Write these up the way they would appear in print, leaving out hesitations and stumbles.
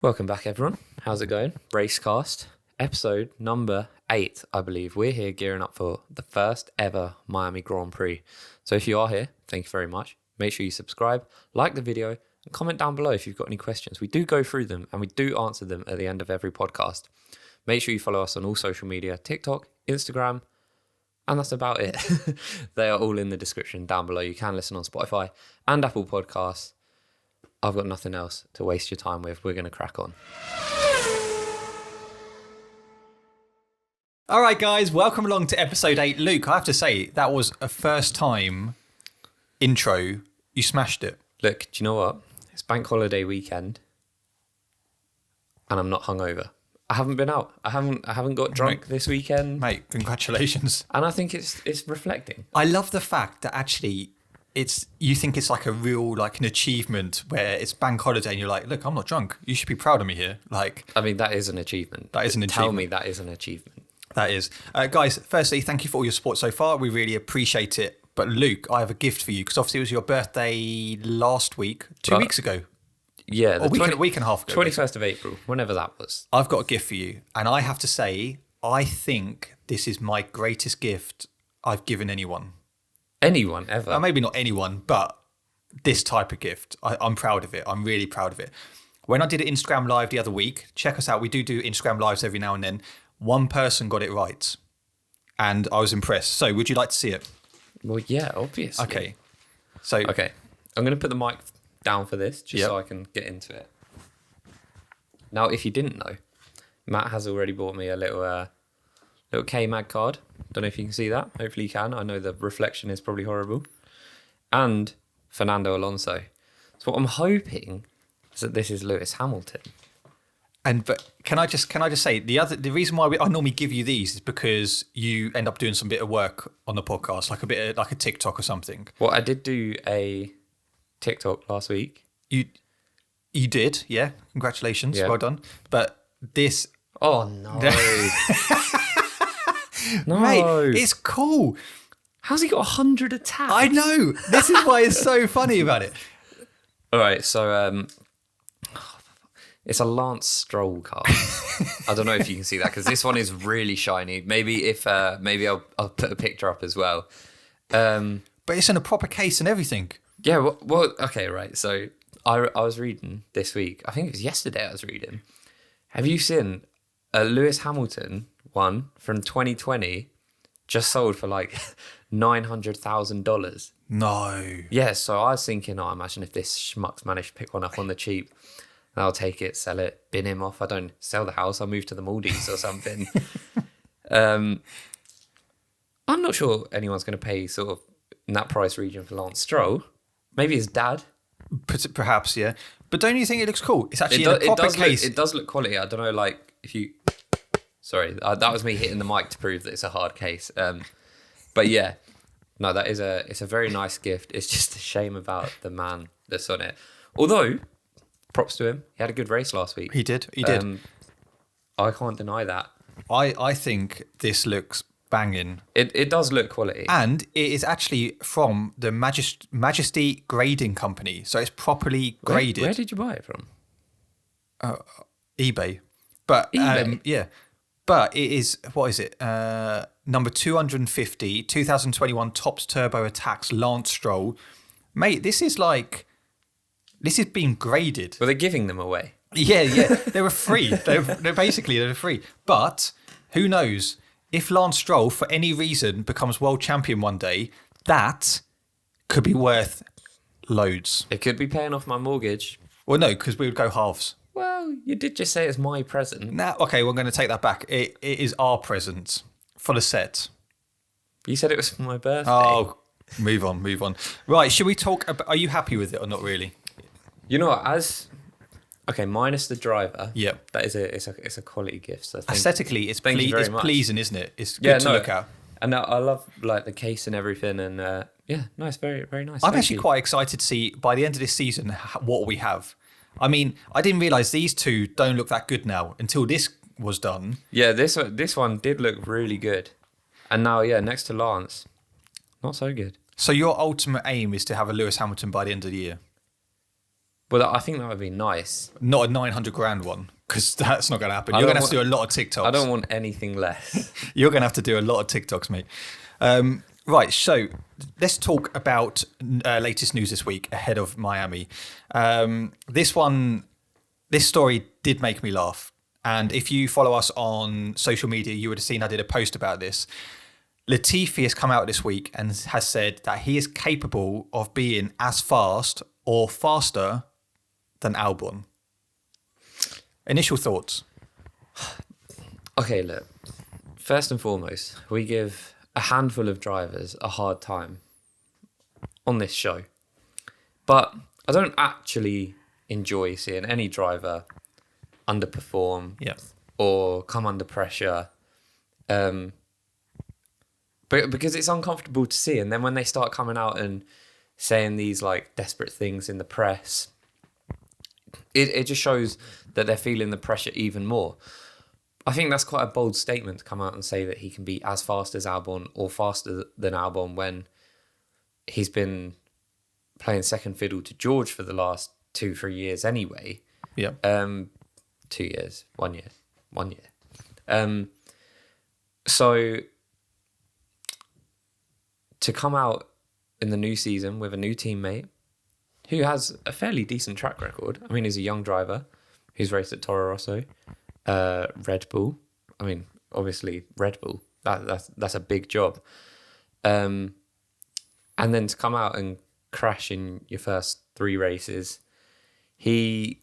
Welcome back, everyone. How's it going? Racecast, episode number 8, I believe. We're here gearing up for the first ever Miami Grand Prix. So if you are here, thank you very much. Make sure you subscribe, like the video, and comment down below if you've got any questions. We do go through them and we do answer them at the end of every podcast. Make sure you follow us on all social media, TikTok, Instagram, and that's about it. They are all in the description down below. You can listen on Spotify and Apple Podcasts. I've got nothing else to waste your time with. We're going to crack on. All right, guys, welcome along to episode 8. Luke, I have to say, that was a first time intro. You smashed it. Look, do you know what? It's bank holiday weekend and I'm not hungover. I haven't been out. I haven't got drunk this weekend. Mate, congratulations. And I think it's reflecting. I love the fact that actually you think it's like a real, like an achievement where it's bank holiday and you're like, look, I'm not drunk. You should be proud of me here. I mean, that is an achievement. That is an Tell achievement. me that is an achievement. That is. Guys, firstly, thank you for all your support so far. We really appreciate it. But Luke, I have a gift for you because obviously it was your birthday last week, 2 weeks ago. Yeah. A week and a half ago. 21st of April, whenever that was. I've got a gift for you. And I have to say, I think this is my greatest gift I've given anyone. Anyone, ever? Maybe not anyone, but this type of gift. I'm proud of it. I'm really proud of it. When I did an Instagram Live the other week, check us out. We do Instagram Lives every now and then. One person got it right. And I was impressed. So would you like to see it? Well, yeah, obviously. Okay. Okay. I'm going to put the mic down for this just so I can get into it. Now, if you didn't know, Matt has already bought me a little K-Mag card. Don't know if you can see that. Hopefully you can. I know the reflection is probably horrible. And Fernando Alonso. So what I'm hoping is that this is Lewis Hamilton. But can I just say the reason why I normally give you these is because you end up doing some bit of work on the podcast, like a TikTok or something. Well, I did do a TikTok last week. You did, yeah. Congratulations, well done. But this, oh no. No, mate, it's cool. How's he got 100 attacks? I know. This is why it's so funny about it. All right, so it's a Lance Stroll card. I don't know if you can see that because this one is really shiny. Maybe I'll put a picture up as well. But it's in a proper case and everything. Yeah. Well, okay, right. So I was reading this week. I think it was yesterday. I was reading. Have you seen a Lewis Hamilton one from 2020 just sold for like $900,000? No. Yeah, so I was thinking, imagine if this schmuck's managed to pick one up on the cheap. And I'll take it, sell it, bin him off. I don't sell the house. I'll move to the Maldives or something. I'm not sure anyone's going to pay sort of in that price region for Lance Stroll. Maybe his dad. Perhaps, yeah. But don't you think it looks cool? It's actually in a proper case. It does look quality. I don't know, like, if you... Sorry, that was me hitting the mic to prove that it's a hard case. But yeah, no, it's a very nice gift. It's just a shame about the man that's on it. Although, props to him. He had a good race last week. He did. I can't deny that. I think this looks banging. It does look quality. And it is actually from the Majesty Grading Company. So it's properly graded. Where did you buy it from? eBay. But eBay? Yeah. But it is, what is it? Number 250, 2021 Topps Turbo Attacks Lance Stroll. Mate, this is being graded. Well, they're giving them away. Yeah. They were free. They were free. But who knows? If Lance Stroll, for any reason, becomes world champion one day, that could be worth loads. It could be paying off my mortgage. Well, no, because we would go halves. Well, you did just say it's my present. Okay, we're going to take that back. It is our present for the set. You said it was for my birthday. Oh, move on. Right, should we talk about... Are you happy with it or not really? You know what? Okay, minus the driver. Yep. That is it's a quality gift. So aesthetically, it's pleasing, isn't it? It's good to look at. And I love like the case and everything, and it's very, very nice. I'm actually quite excited to see by the end of this season what we have. I mean, I didn't realise these two don't look that good now until this was done. Yeah, this one did look really good, and now next to Lance, not so good. So your ultimate aim is to have a Lewis Hamilton by the end of the year. Well, I think that would be nice. Not a 900 grand one, because that's not going to happen. You're going to have to do a lot of TikToks. I don't want anything less. You're going to have to do a lot of TikToks, mate. Right, so let's talk about latest news this week ahead of Miami. This story did make me laugh. And if you follow us on social media, you would have seen I did a post about this. Latifi has come out this week and has said that he is capable of being as fast or faster than Albon. Initial thoughts? Okay, look. First and foremost, we give a handful of drivers a hard time on this show. But I don't actually enjoy seeing any driver underperform or come under pressure. But because it's uncomfortable to see. And then when they start coming out and saying these like desperate things in the press, it just shows that they're feeling the pressure even more. I think that's quite a bold statement to come out and say that he can be as fast as Albon or faster than Albon when he's been playing second fiddle to George for the last 2-3 years anyway. Yeah. 2 years, 1 year, 1 year. So to come out in the new season with a new teammate who has a fairly decent track record. I mean, he's a young driver who's raced at Toro Rosso, Red Bull. I mean, obviously Red Bull. That's a big job. And then to come out and crash in your first 3 races, he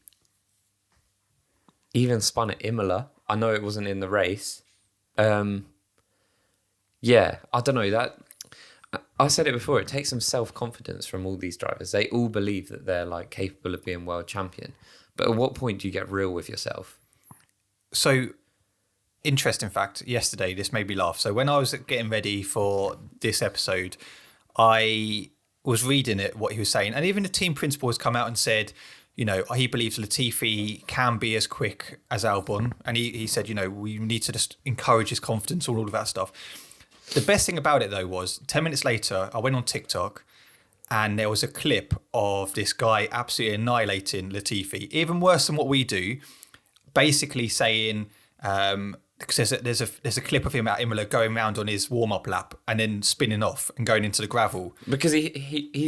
even spun at Imola. I know it wasn't in the race. Yeah, I don't know that. I said it before, it takes some self-confidence from all these drivers. They all believe that they're like capable of being world champion. But at what point do you get real with yourself? So, interesting fact, yesterday, this made me laugh. So when I was getting ready for this episode, I was reading it, what he was saying. And even the team principal has come out and said, you know, he believes Latifi can be as quick as Albon. And he said, you know, we need to just encourage his confidence, all of that stuff. The best thing about it, though, was 10 minutes later, I went on TikTok and there was a clip of this guy absolutely annihilating Latifi, even worse than what we do, basically saying, because there's a clip of him at Imola going round on his warm-up lap and then spinning off and going into the gravel. Because he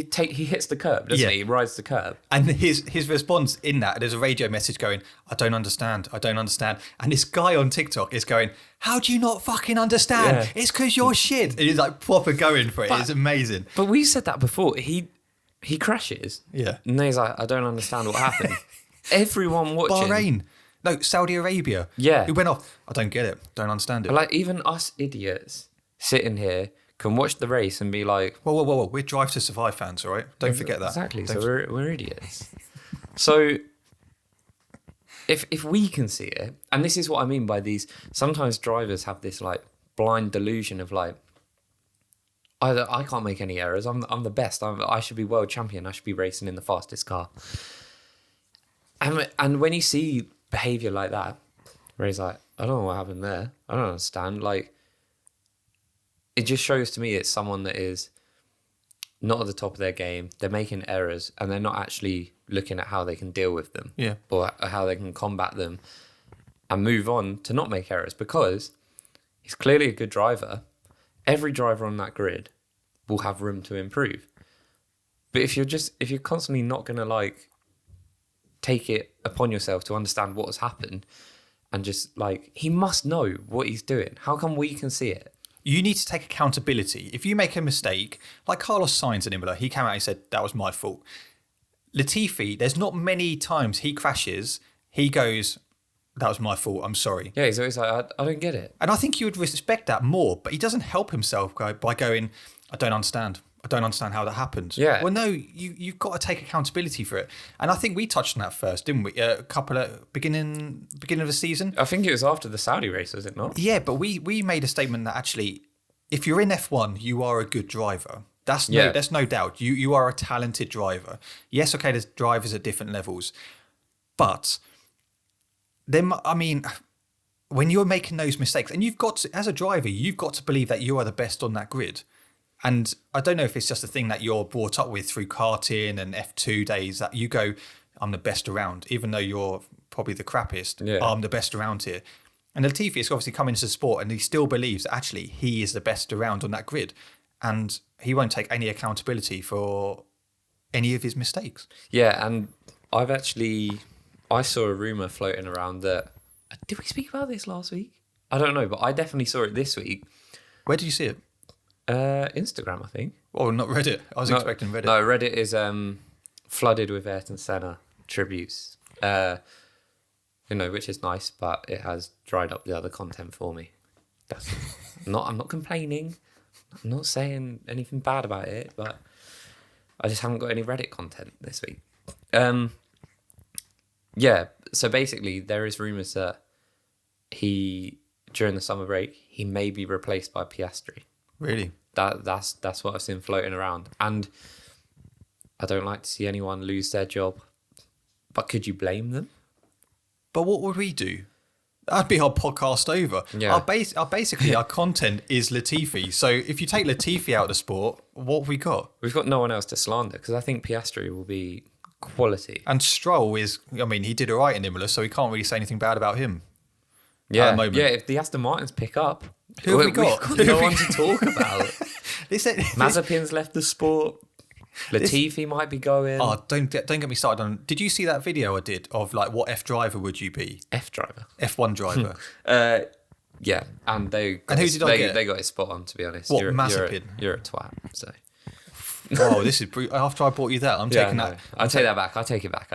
hits the curb, doesn't he? He rides the curb. And his response in that, there's a radio message going, I don't understand. And this guy on TikTok is going, how do you not fucking understand? Yeah. It's because you're shit. And he's like proper going for it. It's amazing. But we said that before. He crashes. Yeah. And then he's like, I don't understand what happened. Everyone watching. Bahrain. No, Saudi Arabia. Yeah. He went off. I don't get it. Don't understand it. But like even us idiots sitting here can watch the race and be like, whoa. We're Drive to Survive fans, all right? Don't forget that. Exactly. So we're idiots. So if we can see it, and this is what I mean by these, sometimes drivers have this like blind delusion of like, I can't make any errors. I'm the best. I should be world champion. I should be racing in the fastest car. And when you see behavior like that, where he's like, I don't know what happened there. I don't understand. Like, it just shows to me it's someone that is not at the top of their game. They're making errors and they're not actually looking at how they can deal with them, or how they can combat them and move on to not make errors, because he's clearly a good driver. Every driver on that grid will have room to improve. But if you're constantly not going to like take it upon yourself to understand what has happened, and just like, he must know what he's doing. How come we can see it? You need to take accountability. If you make a mistake, like Carlos Sainz in Imola, he came out and said, that was my fault. Latifi, there's not many times he crashes, he goes, that was my fault, I'm sorry. Yeah, he's always like, I don't get it. And I think you would respect that more, but he doesn't help himself by going, I don't understand how that happened. Yeah. Well, no, you've got to take accountability for it. And I think we touched on that first, didn't we? A couple of beginning of the season. I think it was after the Saudi race, was it not? Yeah, but we made a statement that actually, if you're in F1, you are a good driver. That's no doubt. You are a talented driver. Yes, okay, there's drivers at different levels. But then, I mean, when you're making those mistakes, and as a driver, you've got to believe that you are the best on that grid. And I don't know if it's just a thing that you're brought up with through karting and F2 days, that you go, I'm the best around, even though you're probably the crappiest. Yeah. I'm the best around here. And Latifi has obviously come into the sport and he still believes that actually he is the best around on that grid. And he won't take any accountability for any of his mistakes. Yeah, and I saw a rumour floating around that... Did we speak about this last week? I don't know, but I definitely saw it this week. Where did you see it? Instagram, I think. Oh, not Reddit. I was expecting Reddit. No, Reddit is flooded with Ayrton Senna tributes. Which is nice, but it has dried up the other content for me. I'm not complaining. I'm not saying anything bad about it, but I just haven't got any Reddit content this week. Yeah, so basically there is rumours that during the summer break, he may be replaced by Piastri. Really? That's what I've seen floating around. And I don't like to see anyone lose their job. But could you blame them? But what would we do? That'd be our podcast over. Yeah. Our content is Latifi. So if you take Latifi out of the sport, what have we got? We've got no one else to slander because I think Piastri will be quality. And Stroll he did all right in Imola, so we can't really say anything bad about him. Yeah, at the moment. yeah. If the Aston Martins pick up, Who have we got? We've got no one to talk about. Mazepin's left the sport. Latifi might be going. Oh, don't get me started on. Did you see that video I did of like what F driver would you be? F driver. F1 driver. Yeah, and they got who did I get? They got it spot on. To be honest, What, Mazepin? You're a twat. So. Wow, this is after I bought you that. I'm taking that. I take that back. I take it back.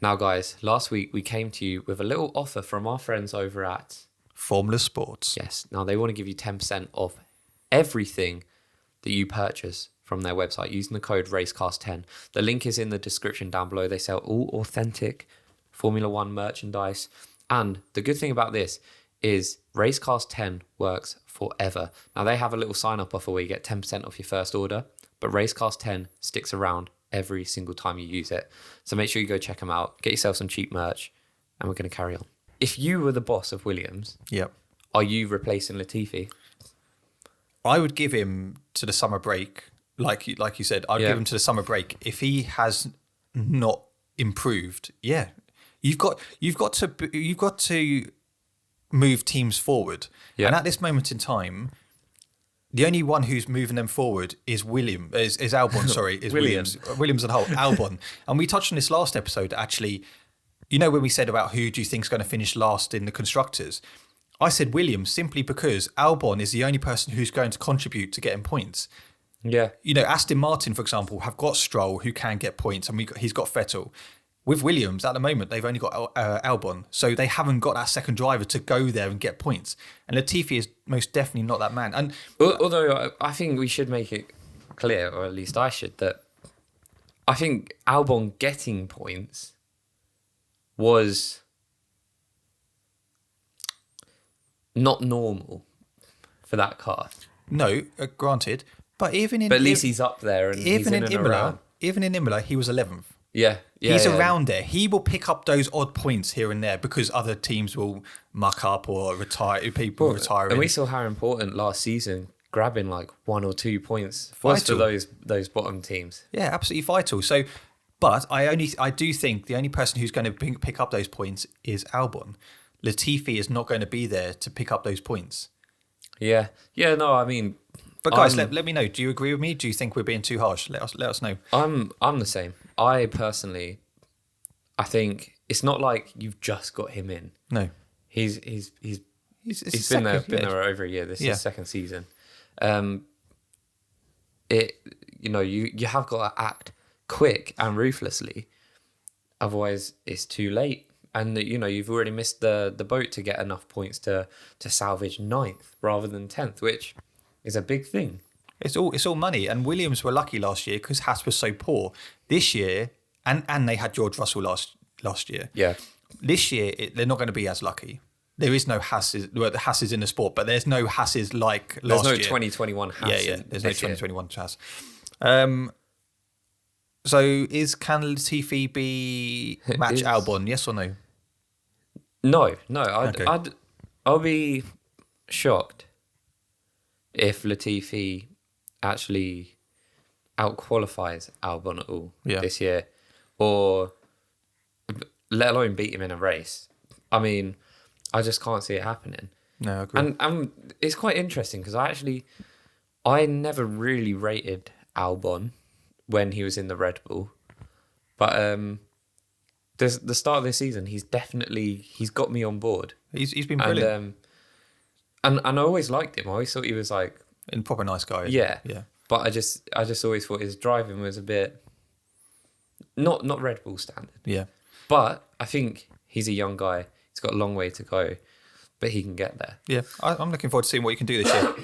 Now, guys, last week we came to you with a little offer from our friends over at Formula Sports. Yes. Now they want to give you 10% off everything that you purchase from their website using the code Racecast10. The link is in the description down below. They sell all authentic Formula One merchandise. And the good thing about this is Racecast10 works forever. Now they have a little sign up offer where you get 10% off your first order, but Racecast10 sticks around every single time you use it. So make sure you go check them out, get yourself some cheap merch, and we're going to carry on. If you were the boss of Williams, Yep. Are you replacing Latifi? I would give him to the summer break. Like you said, I'd give him to the summer break. If he has not improved, you've got to move teams forward. Yeah. And at this moment in time, the only one who's moving them forward is Albon. Sorry, is Williams. Williams and Hull, Albon. And we touched on this last episode. Actually, when we said about who do you think is going to finish last in the constructors, I said Williams simply because Albon is the only person who's going to contribute to getting points. Yeah. Aston Martin, for example, have got Stroll who can get points, and he's got Vettel. With Williams, at the moment, they've only got Albon, so they haven't got that second driver to go there and get points. And Latifi is most definitely not that man. And although I think we should make it clear, or at least I should, that I think Albon getting points was not normal for that car. No, granted. But at least he's up there, and even he's in Imola, he was 11th. Yeah, he's around there. He will pick up those odd points here and there because other teams will muck up or retire. People retiring. And we saw how important last season grabbing like 1 or 2 points was for those bottom teams. Yeah, absolutely vital. So, but I do think the only person who's going to pick up those points is Albon. Latifi is not going to be there to pick up those points. Yeah. No, I mean. But guys, let me know. Do you agree with me? Do you think we're being too harsh? Let us know. I'm the same. I personally, I think it's not like you've just got him in. No, he's been there over a year. This is his second season. You have got to act quick and ruthlessly, otherwise it's too late. And you've already missed the boat to get enough points to salvage 9th rather than 10th, which is a big thing. It's all money. And Williams were lucky last year because Haas was so poor. This year, and they had George Russell last year. Yeah. This year, they're not going to be as lucky. There is no Haas's. Well, the Haas is in the sport, but there's no Haas's like last year. There's no 2021 Haas. Yeah. There's no 2021 Haas. So can Latifi be match Albon? Yes or no? No. I'll be shocked if Latifi actually outqualifies Albon at all this year, or let alone beat him in a race. I mean, I just can't see it happening. No, I agree. And it's quite interesting because I never really rated Albon when he was in the Red Bull, but the start of this season, he's got me on board. He's been brilliant. And I always liked him. I always thought he was like a proper nice guy. Yeah. Yeah. But I just always thought his driving was a bit not Red Bull standard. Yeah. But I think he's a young guy. He's got a long way to go, but he can get there. Yeah. I'm looking forward to seeing what he can do this year.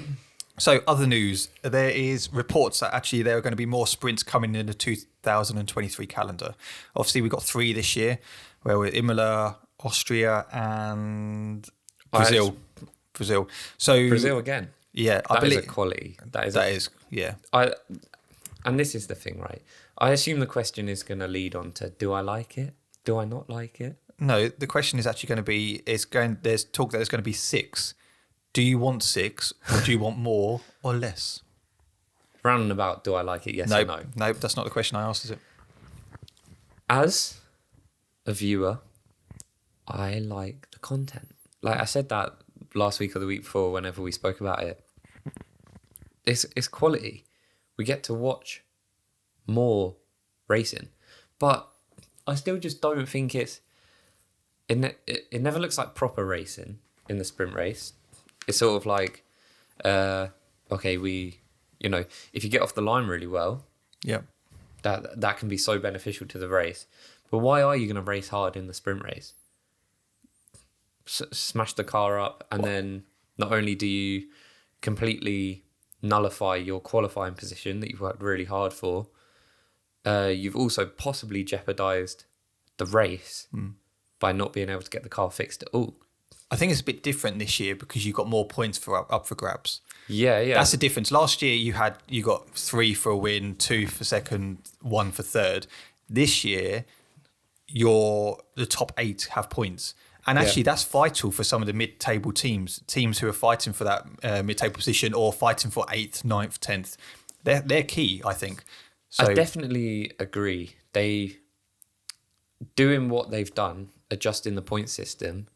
So, other news, there is reports that actually there are going to be more sprints coming in the 2023 calendar. Obviously, we've got 3 this year, where we're Imola, Austria, and Brazil. So Brazil again. Yeah, I believe is a quality. That is. Yeah. And this is the thing, right? I assume the question is going to lead on to: do I like it? Do I not like it? No, the question is actually going to be: there's talk that there's going to be 6. Do you want 6, or do you want more or less? Roundabout, do I like it? Yes or no? No, that's not the question I asked, is it? As a viewer, I like the content. Like I said that last week or the week before, whenever we spoke about it. It's quality. We get to watch more racing, but I still just don't think it never looks like proper racing in the sprint race. It's sort of like, okay, if you get off the line really well, yeah, that can be so beneficial to the race. But why are you going to race hard in the sprint race? Smash the car up, and then not only do you completely nullify your qualifying position that you've worked really hard for, you've also possibly jeopardized the race by not being able to get the car fixed at all. I think it's a bit different this year because you've got more points up for grabs. Yeah. That's the difference. Last year you got 3 for a win, 2 for second, 1 for third. This year, the top 8 have points. And actually, that's vital for some of the mid-table teams who are fighting for that mid-table position or fighting for 8th, 9th, 10th. They're key, I think. So, I definitely agree. They doing what they've done, adjusting the point system,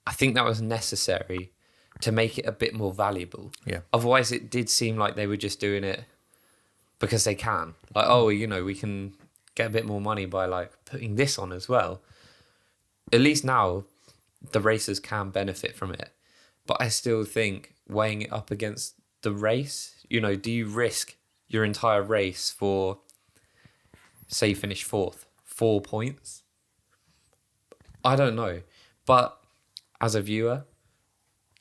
I think that was necessary to make it a bit more valuable. Yeah. Otherwise, it did seem like they were just doing it because they can. Like, we can get a bit more money by like putting this on as well. At least now, the racers can benefit from it. But I still think weighing it up against the race, do you risk your entire race for, say you finish 4th, 4 points? I don't know. But as a viewer,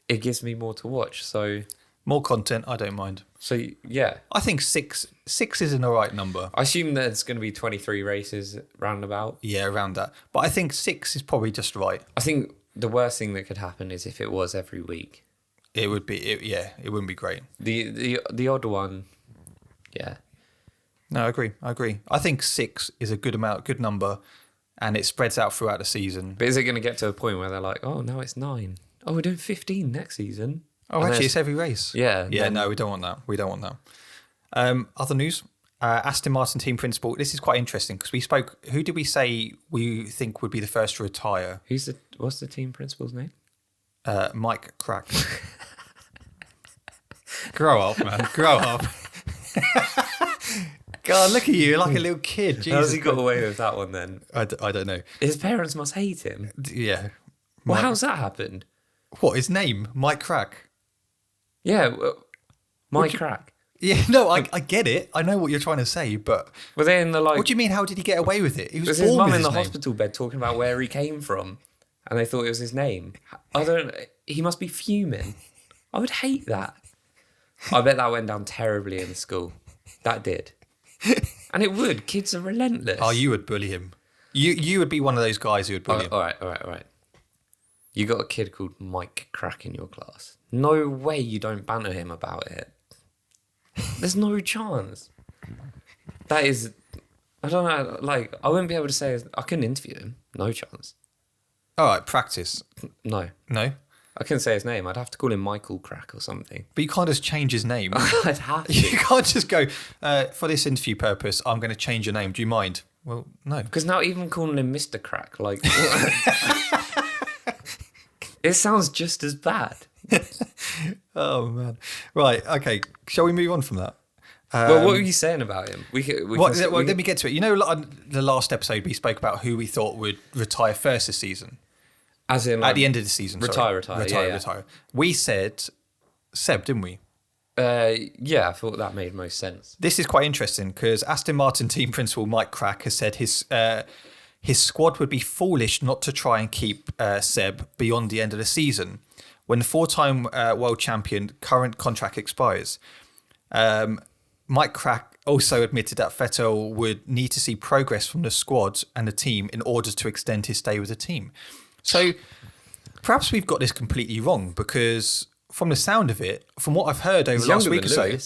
it gives me more to watch. So more content, I don't mind. So yeah, I think 6 is an alright number. I assume there's going to be 23 races roundabout. Yeah, around that. But I think 6 is probably just right. I think the worst thing that could happen is if it was every week. It would be. It wouldn't be great. The odd one, yeah. No, I agree. I think 6 is a good number. And it spreads out throughout the season. But is it going to get to a point where they're like, oh, now it's 9. Oh, we're doing 15 next season. Oh, actually, it's every race. Yeah. Yeah, no, we don't want that. Other news, Aston Martin team principal. This is quite interesting because we spoke. Who did we say we think would be the first to retire? What's the team principal's name? Mike Crack. Grow up, man. Grow up. God, look at you, you're like a little kid. Jesus. How's he got away with that one then? I don't know. His parents must hate him. Yeah. Well, how's that happened? What, his name? Mike Crack? Yeah, Mike Crack. Yeah, no, I get it. I know what you're trying to say, but... Were they in the What do you mean, how did he get away with it? He was his born mum with in the name. hospital bed talking about where he came from, and they thought it was his name. He must be fuming. I would hate that. I bet that went down terribly in school. That did. And it would. Kids are relentless. Oh, you would bully him. You would be one of those guys who would bully him. All right. You got a kid called Mike Crack in your class. No way you don't banter him about it. There's no chance. That is... I don't know. Like, I wouldn't be able to say... I couldn't interview him. No chance. All right, practice. No. No? I couldn't say his name. I'd have to call him Michael Crack or something. But you can't just change his name. I'd have to. You can't just go, for this interview purpose, I'm going to change your name. Do you mind? Well, no. Because now even calling him Mr. Crack, like, it sounds just as bad. Oh, man. Right, okay. Shall we move on from that? Well, what were you saying about him? Let me get to it. You know, on the last episode, we spoke about who we thought would retire first this season. As in, at the end of the season. Retire. We said Seb, didn't we? Yeah, I thought that made most sense. This is quite interesting because Aston Martin team principal Mike Crack has said his squad would be foolish not to try and keep Seb beyond the end of the season when the four-time world champion current contract expires. Mike Crack also admitted that Vettel would need to see progress from the squad and the team in order to extend his stay with the team. So perhaps we've got this completely wrong because from the sound of it, from what I've heard over the last week or so,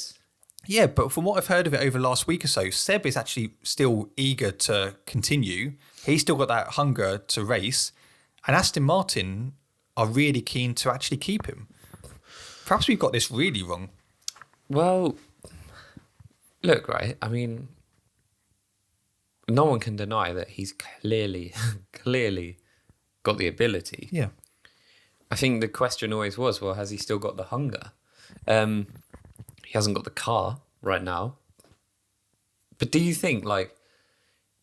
yeah, but from what I've heard of it over the last week or so, Seb is actually still eager to continue. He's still got that hunger to race, and Aston Martin are really keen to actually keep him. Perhaps we've got this really wrong. Well, look, right, I mean, no one can deny that he's clearly got the ability. Yeah. I think the question always was, well, has he still got the hunger? He hasn't got the car right now. But do you think, like,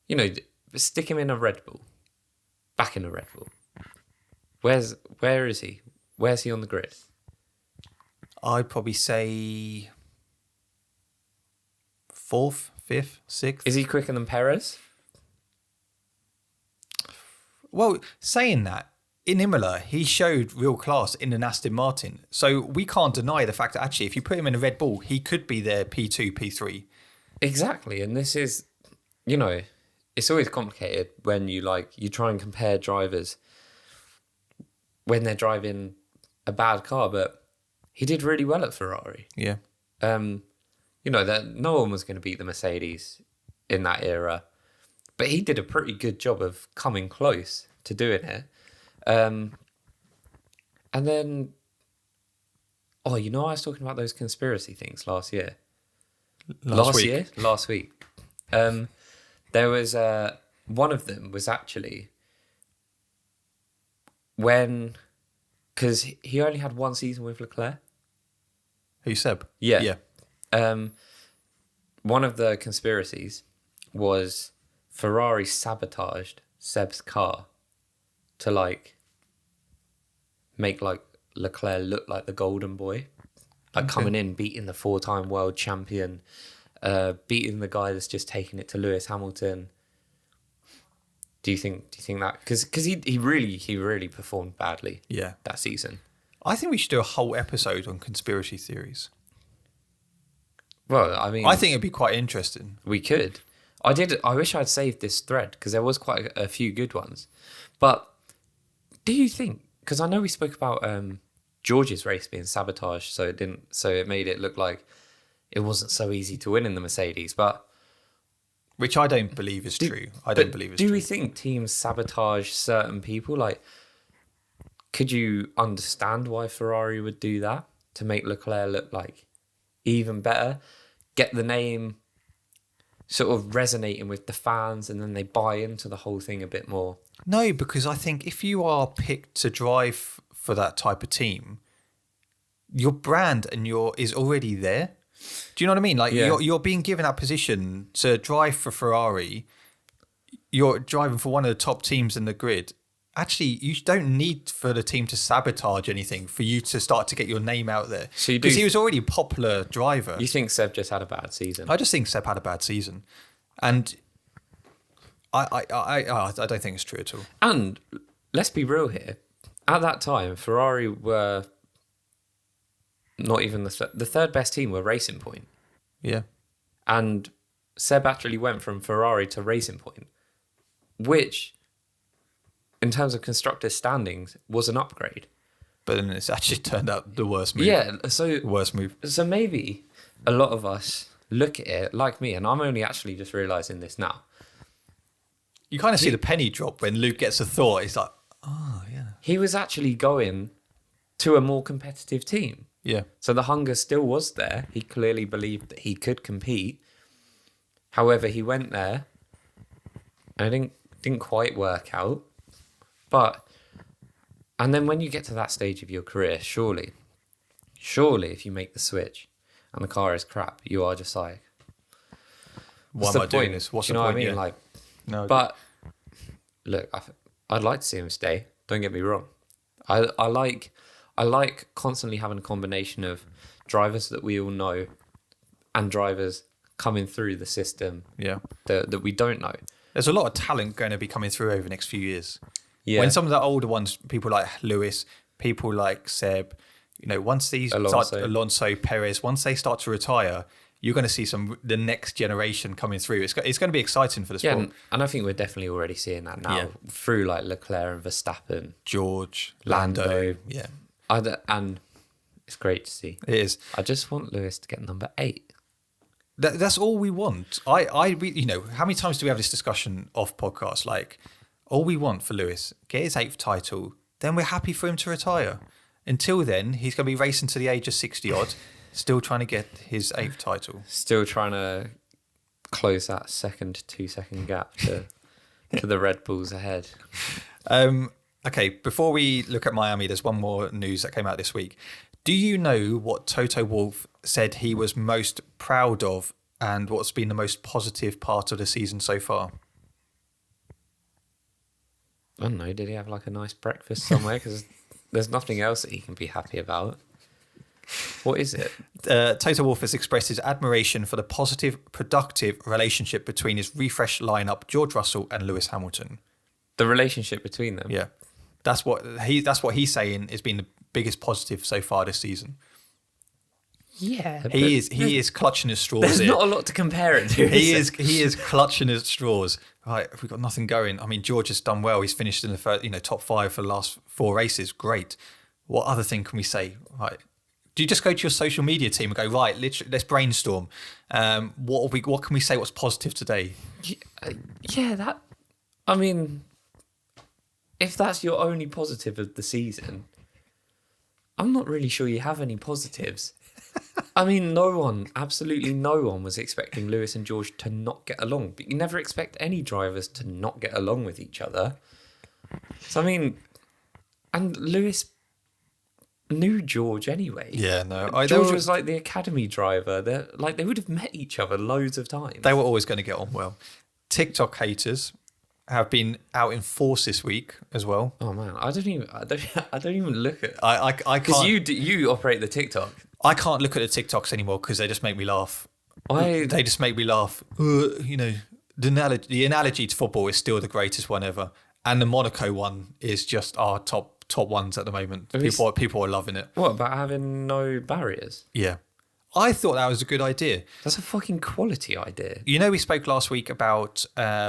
you know, stick him in a Red Bull, back in a Red Bull. Where is he? Where's he on the grid? I'd probably say 4th, 5th, 6th. Is he quicker than Perez? Well, saying that, in Imola, he showed real class in an Aston Martin. So we can't deny the fact that actually, if you put him in a Red Bull, he could be their P2, P3. Exactly. And this is, you know, it's always complicated when you try and compare drivers when they're driving a bad car, but he did really well at Ferrari. Yeah. You know, that no one was going to beat the Mercedes in that era, but he did a pretty good job of coming close to doing it. And then, you know, I was talking about those conspiracy things last year. Last week. There was one of them was actually because he only had one season with Leclerc. Who, Seb? Yeah. One of the conspiracies was Ferrari sabotaged Seb's car to make Leclerc look like the golden boy, coming in, beating the 4-time world champion, beating the guy that's just taking it to Lewis Hamilton. Do you think that because he really performed badly? Yeah, that season. I think we should do a whole episode on conspiracy theories. Well, I mean, I think it'd be quite interesting. We could. I wish I'd saved this thread because there was quite a few good ones. But do you think? Because I know we spoke about George's race being sabotaged, so it made it look like it wasn't so easy to win in the Mercedes. But which I don't believe is true. I don't believe it's true. Do we think teams sabotage certain people? Like, could you understand why Ferrari would do that to make Leclerc look like even better? Get the name sort of resonating with the fans and then they buy into the whole thing a bit more. No, because I think if you are picked to drive for that type of team, your brand is already there. Do you know what I mean? Like, you're being given that position to drive for Ferrari. You're driving for one of the top teams in the grid. Actually, you don't need for the team to sabotage anything for you to start to get your name out there. Because he was already a popular driver. You think Seb just had a bad season? I just think Seb had a bad season. And I don't think it's true at all. And let's be real here. At that time, Ferrari were not even the third best team were Racing Point. Yeah. And Seb actually went from Ferrari to Racing Point, which, in terms of constructor standings, was an upgrade. But then it's actually turned out the worst move. Yeah, worst move. So maybe a lot of us look at it like me, and I'm only actually just realising this now. You kind of see the penny drop when Luke gets a thought. He's like, oh, yeah. He was actually going to a more competitive team. Yeah. So the hunger still was there. He clearly believed that he could compete. However, he went there and it didn't quite work out. And then when you get to that stage of your career, surely, if you make the switch and the car is crap, you are just like, why am I doing this? What's the point? You know what I mean? Yeah. Like, No, but look, I'd like to see him stay. Don't get me wrong. I like constantly having a combination of drivers that we all know and drivers coming through the system that we don't know. there's a lot of talent going to be coming through over the next few years. Yeah. When some of the older ones, people like Lewis, people like Seb, once these Alonso, Perez, once they start to retire, you're going to see the next generation coming through. It's going to be exciting for the sport. Yeah, and I think we're definitely already seeing that now through like Leclerc and Verstappen, George, Lando. Yeah. And it's great to see. It is. I just want Lewis to get number 8. That's all we want. How many times do we have this discussion off podcast? Like, all we want for Lewis, get his 8th title, then we're happy for him to retire. Until then, he's going to be racing to the age of 60 odd, still trying to get his 8th title. Still trying to close that 2-second gap to the Red Bulls ahead. Okay, before we look at Miami, there's one more news that came out this week. Do you know what Toto Wolff said he was most proud of and what's been the most positive part of the season so far? I don't know. Did he have like a nice breakfast somewhere? Because there's nothing else that he can be happy about. What is it? Toto Wolff has expressed his admiration for the positive, productive relationship between his refreshed lineup, George Russell and Lewis Hamilton. The relationship between them? Yeah. That's what he's saying has been the biggest positive so far this season. Yeah. He is clutching his straws. There's here. not a lot to compare it to. He is clutching his straws. Right, we've got nothing going. I mean, George has done well. He's finished in the first, top 5 for the last 4 races. Great. What other thing can we say? Right. Do you just go to your social media team and go, right, let's brainstorm. What can we say? What's positive today? Yeah, I mean, if that's your only positive of the season, I'm not really sure you have any positives. I mean, absolutely no one was expecting Lewis and George to not get along. But you never expect any drivers to not get along with each other. So, I mean, and Lewis knew George anyway. Yeah, no. George was like the academy driver. They would have met each other loads of times. They were always going to get on well. TikTok haters have been out in force this week as well. Oh man, I don't even look at. I can't. Because you operate the TikTok. I can't look at the TikToks anymore because they just make me laugh. They just make me laugh. The analogy to football is still the greatest one ever, and the Monaco one is just our top ones at the moment. People are loving it. What about having no barriers? Yeah, I thought that was a good idea. That's a fucking quality idea. We spoke last week about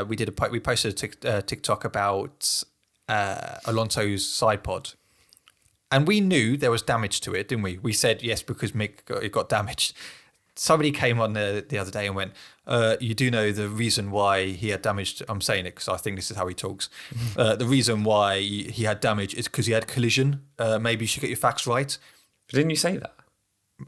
we posted a TikTok about Alonso's side pod. And we knew there was damage to it, didn't we? We said yes because it got damaged. Somebody came on the other day and went, you do know the reason why he had damage. I'm saying it because I think this is how he talks. The reason why he had damage is because he had collision. Maybe you should get your facts right. But didn't you say that?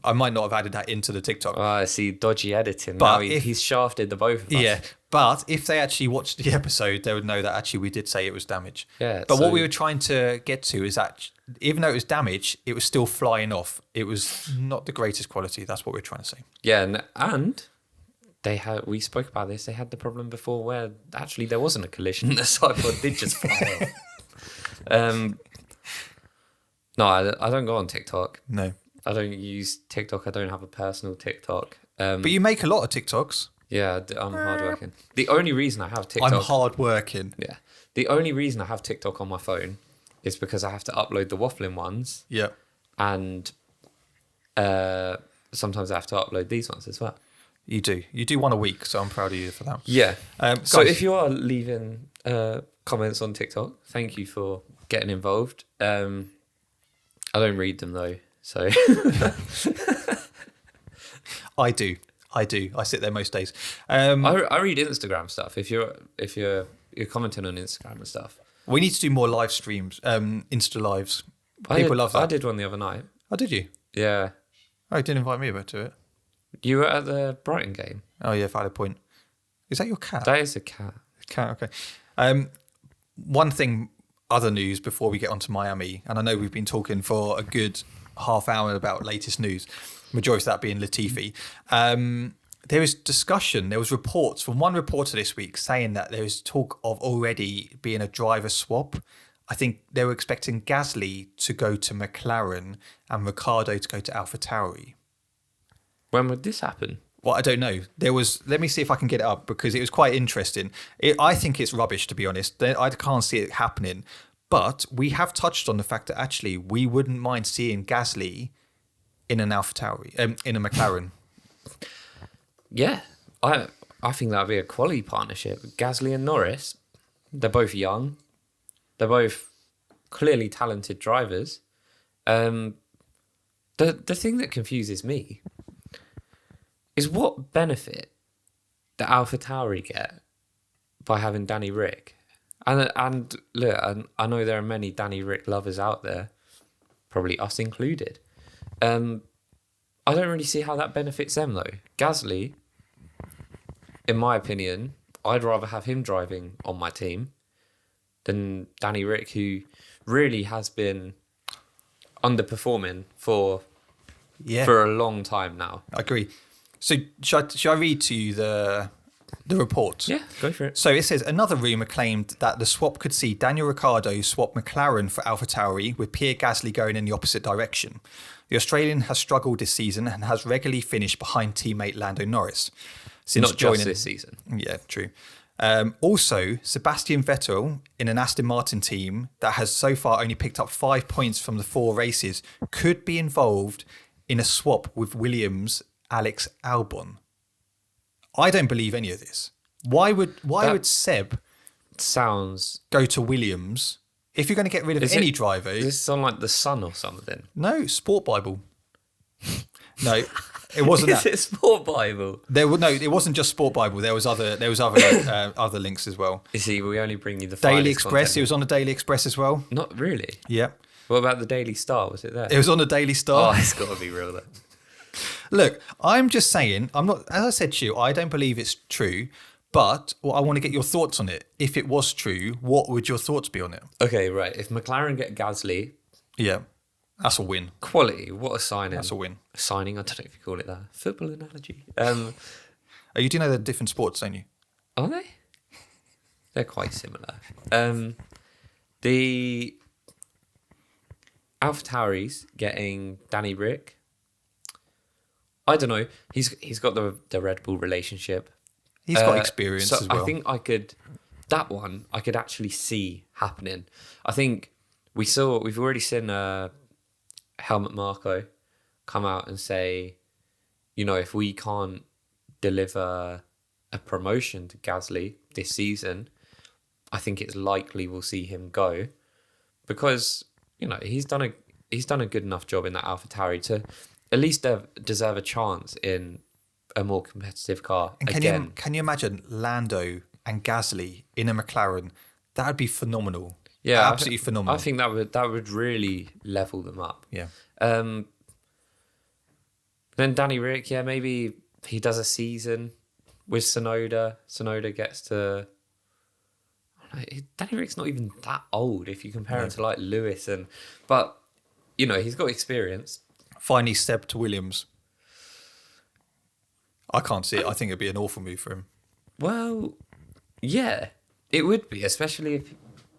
I might not have added that into the TikTok. Oh, I see. Dodgy editing. But now he's shafted the both of us. Yeah. But if they actually watched the episode, they would know that actually we did say it was damage. Yeah. But what we were trying to get to is that even though it was damage, it was still flying off. It was not the greatest quality. That's what we're trying to say. Yeah, and we spoke about this. They had the problem before where actually there wasn't a collision. The sideboard did just fly off. No, I don't go on TikTok. No. I don't use TikTok. I don't have a personal TikTok. But you make a lot of TikToks. Yeah, I'm hardworking. The only reason I have TikTok... I'm hardworking. Yeah. The only reason I have TikTok on my phone is because I have to upload the waffling ones. Yeah. And sometimes I have to upload these ones as well. You do. You do one a week, so I'm proud of you for that. Yeah. So guys, if you are leaving comments on TikTok, thank you for getting involved. I don't read them though, so... I do. I sit there most days. I read Instagram stuff. If you're commenting on Instagram and stuff, we need to do more live streams, Insta lives. People love that. I did one the other night. Oh, did you? Yeah. Oh, you didn't invite me over to it. You were at the Brighton game. Oh yeah, valid point. Is that your cat? That is a cat. Okay. One thing, other news before we get on to Miami, and I know we've been talking for a good half hour about latest news, majority of that being Latifi. There is discussion, there was reports from one reporter this week saying that there is talk of already being a driver swap. I think they were expecting Gasly to go to McLaren and Ricciardo to go to AlphaTauri. When would this happen? Well, I don't know. Let me see if I can get it up because it was quite interesting. I think it's rubbish, to be honest. I can't see it happening. But we have touched on the fact that actually we wouldn't mind seeing Gasly in an AlphaTauri, in a McLaren. Yeah, I think that would be a quality partnership. Gasly and Norris, they're both young. They're both clearly talented drivers. The thing that confuses me is what benefit the AlphaTauri get by having Danny Rick. And look, I know there are many Danny Rick lovers out there, probably us included. I don't really see how that benefits them though. Gasly, in my opinion, I'd rather have him driving on my team than Danny Rick, who really has been underperforming for a long time now. I agree. So shall I read to you the report? Yeah, go for it. So it says, another rumour claimed that the swap could see Daniel Ricciardo swap McLaren for AlphaTauri, with Pierre Gasly going in the opposite direction. The Australian has struggled this season and has regularly finished behind teammate Lando Norris. Since Not just this season. Yeah, true. Also, Sebastian Vettel in an Aston Martin team that has so far only picked up 5 points from the 4 races could be involved in a swap with Williams' Alex Albon. I don't believe any of this. Why would Seb go to Williams if you're going to get rid of any driver? Is this on like The Sun or something? No, Sport Bible. No, it wasn't that. Is it Sport Bible? It wasn't just Sport Bible. There was other other links as well. You see, we only bring you the Daily Express. Content. It was on the Daily Express as well. Not really. Yeah. What about the Daily Star? Was it there? It was on the Daily Star. Oh, it's got to be real then. Look, I'm just saying, I'm not, as I said to you, I don't believe it's true, but I want to get your thoughts on it. If it was true, what would your thoughts be on it? Okay, right. If McLaren get Gasly... Yeah, that's a win. Quality, what a signing. That's a win. Signing, I don't know if you call it that. Football analogy. You do know they're different sports, don't you? Are they? They're quite similar. The AlphaTauri's getting Danny Rick. I don't know. He's got the Red Bull relationship. He's got experience as well. I think I could actually see happening. I think we've already seen Helmut Marko come out and say, if we can't deliver a promotion to Gasly this season, I think it's likely we'll see him go, because he's done a good enough job in that AlphaTauri to at least deserve a chance in a more competitive car. And again. Can you imagine Lando and Gasly in a McLaren? That would be phenomenal. Yeah, absolutely phenomenal. I think that would really level them up. Yeah. Then Danny Rick, maybe he does a season with Tsunoda. Tsunoda gets to... Danny Rick's not even that old if you compare him to like Lewis, but he's got experience. Finally, Seb to Williams. I can't see it. I think it'd be an awful move for him. Well, yeah, it would be, especially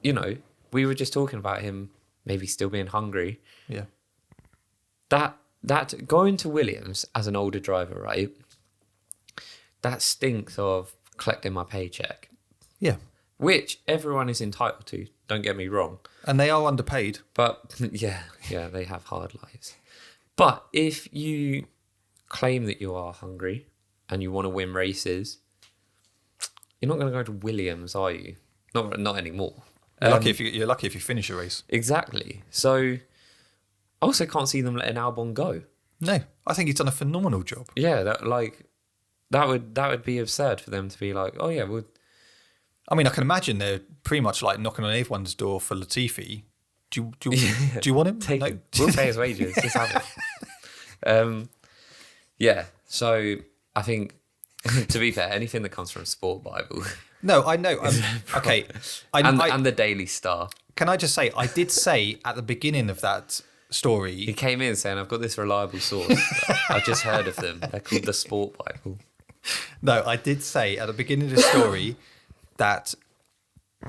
if we were just talking about him maybe still being hungry. Yeah. That going to Williams as an older driver, right? That stinks of collecting my paycheck. Yeah. Which everyone is entitled to, don't get me wrong. And they are underpaid. But yeah, they have hard lives. But if you claim that you are hungry and you want to win races, you're not going to go to Williams, are you? Not anymore. You're lucky if you finish a race. Exactly. So I also can't see them letting Albon go. No, I think he's done a phenomenal job. Yeah, that would be absurd for them to be like, oh yeah, well. I mean, I can imagine they're pretty much like knocking on everyone's door for Latifi. Do you want him? Take him. We'll pay his wages. Just have it. Yeah. So I think, to be fair, anything that comes from Sport Bible, No, I know. Okay. And the Daily Star. Can I just say, I did say at the beginning of that story... He came in saying, I've got this reliable source. I've just heard of them. They're called the Sport Bible. No, I did say at the beginning of the story that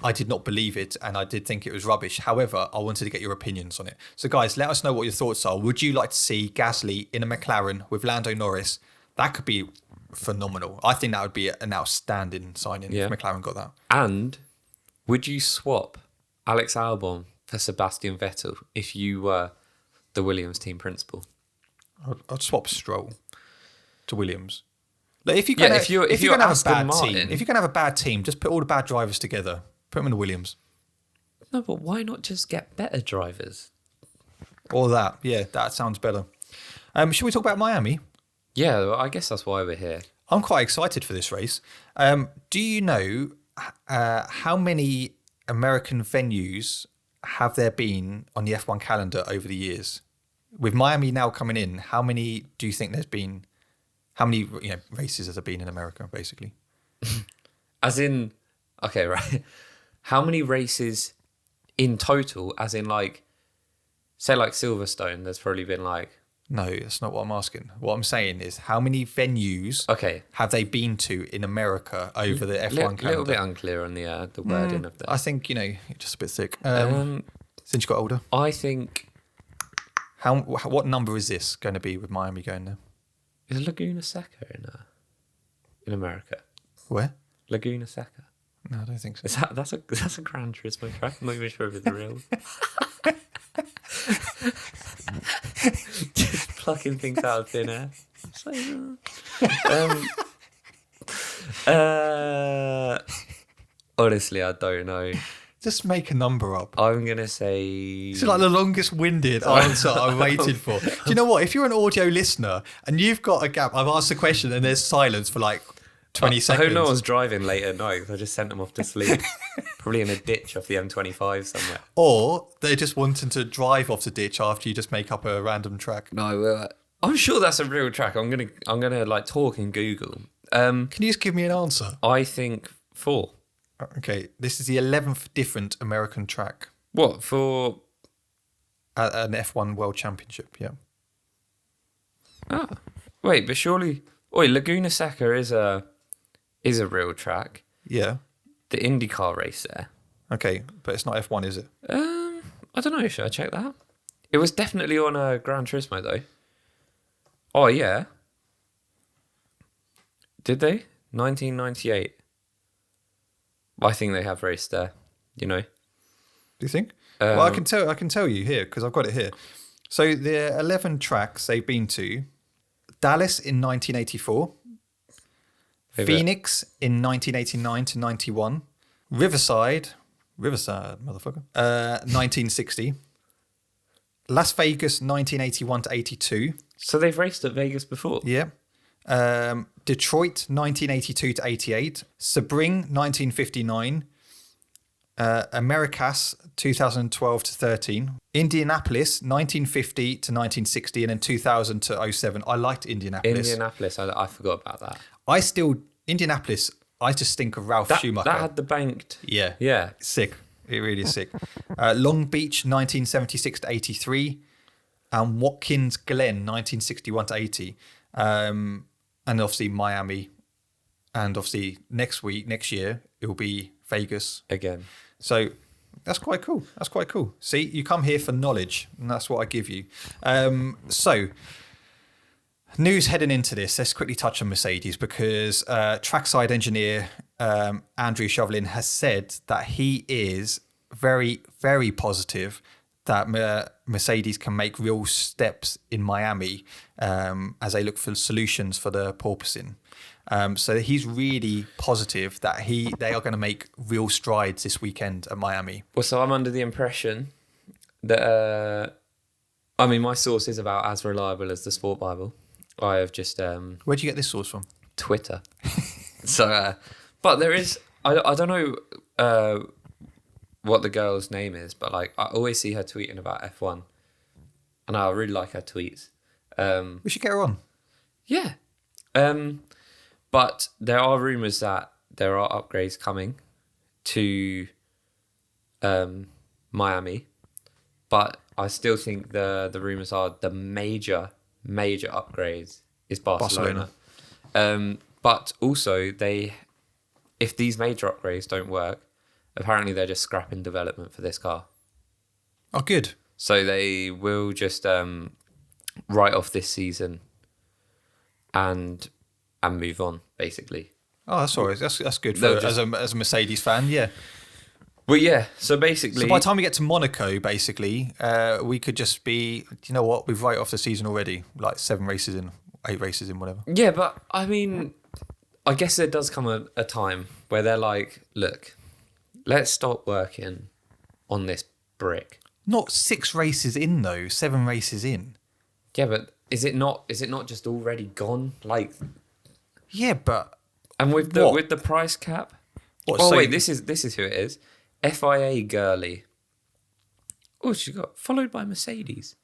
I did not believe it and I did think it was rubbish. However, I wanted to get your opinions on it. So guys, let us know what your thoughts are. Would you like to see Gasly in a McLaren with Lando Norris? That could be phenomenal. I think that would be an outstanding signing if McLaren got that. And would you swap Alex Albon for Sebastian Vettel if you were the Williams team principal? I'd swap Stroll to Williams. Like if you're gonna have a bad team, if you're gonna have a bad team, just put all the bad drivers together. Put them in the Williams. No, but why not just get better drivers? Or that. Yeah, that sounds better. Should we talk about Miami? Yeah, well, I guess that's why we're here. I'm quite excited for this race. Do you know how many American venues have there been on the F1 calendar over the years? With Miami now coming in, how many do you think there's been? How many races has there been in America, basically? As in, okay, right. How many races in total, as in say Silverstone, there's probably been No, that's not what I'm asking. What I'm saying is how many venues have they been to in America over the F1 calendar? A little bit unclear on the wording of that. I think, you're just a bit thick. Since you got older. I think... What number is this going to be with Miami going there? Is Laguna Seca in America? Where? Laguna Seca. No, I don't think so. That's a Gran Turismo track. I'm not even sure if it's real. Just plucking things out of thin air. Honestly, I don't know. Just make a number up. I'm going to say... It's like the longest-winded answer I waited for. Do you know what? If you're an audio listener and you've got a gap, I've asked a question and there's silence for 20 seconds. I hope no one's driving late at night. I just sent them off to sleep. Probably in a ditch off the M25 somewhere. Or they're just wanting to drive off the ditch after you just make up a random track. No, I'm sure that's a real track. I'm gonna talk and Google. Can you just give me an answer? I think 4. Okay, this is the 11th different American track. What, for... An F1 World Championship, yeah. Ah, wait, but surely... Laguna Seca is a real track. Yeah. The IndyCar race there. Okay, but it's not F1, is it? I don't know. Should I check that? It was definitely on a Gran Turismo, though. Oh, yeah. Did they? 1998. I think they have raced there, Do you think? Well, I can tell you here, because I've got it here. So the 11 tracks they've been to: Dallas in 1984, Phoenix in 1989 to 91, Riverside, motherfucker, 1960, Las Vegas 1981 to 82. So they've raced at Vegas before? Yeah. Detroit 1982 to 88, Sebring 1959, Americas 2012 to 13, Indianapolis 1950 to 1960, and then 2000 to 07. I liked Indianapolis. I forgot about that. Indianapolis, I just think of Ralph Schumacher. That had the banked. Yeah. Sick. It really is sick. Long Beach 1976 to 83, and Watkins Glen 1961 to 80. And obviously Miami, and obviously next year, it will be Vegas. Again. So that's quite cool. See, you come here for knowledge, and that's what I give you. So, news heading into this, let's quickly touch on Mercedes, because trackside engineer Andrew Chauvelin has said that he is very, very positive that Mercedes can make real steps in Miami as they look for solutions for the porpoising. So he's really positive that they are going to make real strides this weekend at Miami. Well, so I'm under the impression that, my source is about as reliable as the Sport Bible. I have just... Where'd you get this source from? Twitter. So, but there is... I don't know... what the girl's name is, but I always see her tweeting about F1, and I really like her tweets. We should get her on. Yeah. But there are rumours that there are upgrades coming to Miami, but I still think the rumours are the major upgrades is Barcelona. But also if these major upgrades don't work, apparently they're just scrapping development for this car. Oh, good. So they will just write off this season and move on, basically. Oh, that's all right. That's good for as a Mercedes fan, yeah. Well, yeah. So basically, so by the time we get to Monaco, basically, we could just be. Do you know what? We've write off the season already. Like 7 races in, 8 races in, whatever. Yeah, but I mean, I guess there does come a time where they're like, look, let's stop working on this brick. Not 6 races in though. 7 races in. Yeah, but is it not just already gone? Like, yeah, but and with the price cap. What, oh so wait, this is who it is. FIA girly. Oh, she got followed by Mercedes.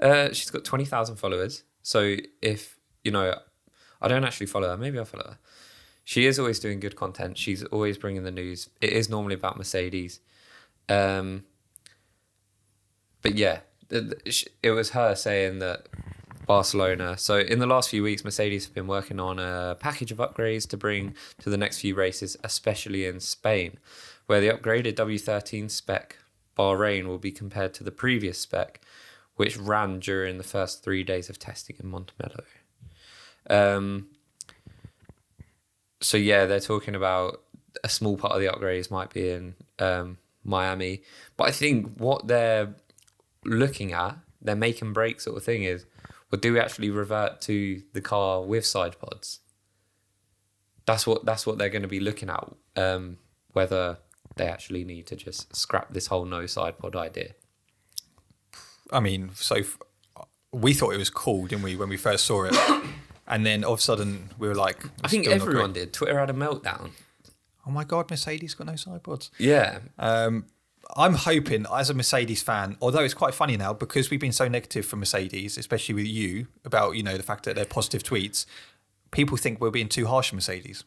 She's got 20,000 followers. So if I don't actually follow her. Maybe I'll follow her. She is always doing good content. She's always bringing the news. It is normally about Mercedes. But yeah, it was her saying that Barcelona. So in the last few weeks, Mercedes have been working on a package of upgrades to bring to the next few races, especially in Spain, where the upgraded W13 spec Bahrain will be compared to the previous spec, which ran during the first 3 days of testing in Montemelo. So yeah, they're talking about a small part of the upgrades might be in Miami, but I think what they're looking at, their make and break sort of thing is, well, do we actually revert to the car with side pods? That's what they're going to be looking at, whether they actually need to just scrap this whole no side pod idea. I mean, we thought it was cool, didn't we, when we first saw it? And then all of a sudden we were like... I think everyone did. Twitter had a meltdown. Oh my God, Mercedes got no side pods. Yeah. I'm hoping, as a Mercedes fan, although it's quite funny now, because we've been so negative for Mercedes, especially with you, about, the fact that they're positive tweets, people think we're being too harsh on Mercedes.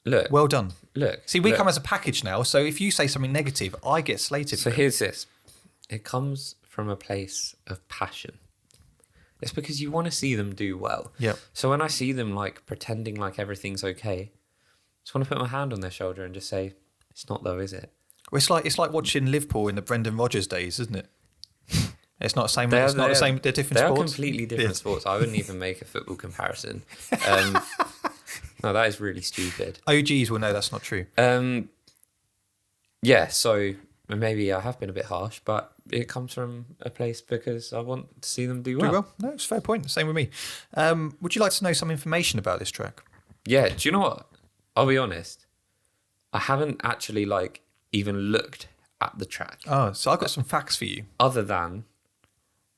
Look. Well done. Look. See, we come as a package now, so if you say something negative, I get slated. So here's this. It comes from a place of passion. It's because you want to see them do well. Yeah. So when I see them like pretending like everything's okay, I just want to put my hand on their shoulder and just say, it's not though, is it? Well, it's like watching Liverpool in the Brendan Rodgers days, isn't it? It's not the same. It's not the same. They're different sports. They are completely different sports. I wouldn't even make a football comparison. No, that is really stupid. OGs will know that's not true. Yeah, so maybe I have been a bit harsh, but it comes from a place because I want to see them do well. No, it's a fair point. Same with me. Would you like to know some information about this track? Yeah, do you know what? I'll be honest. I haven't actually even looked at the track. Oh, so I've got some facts for you. Other than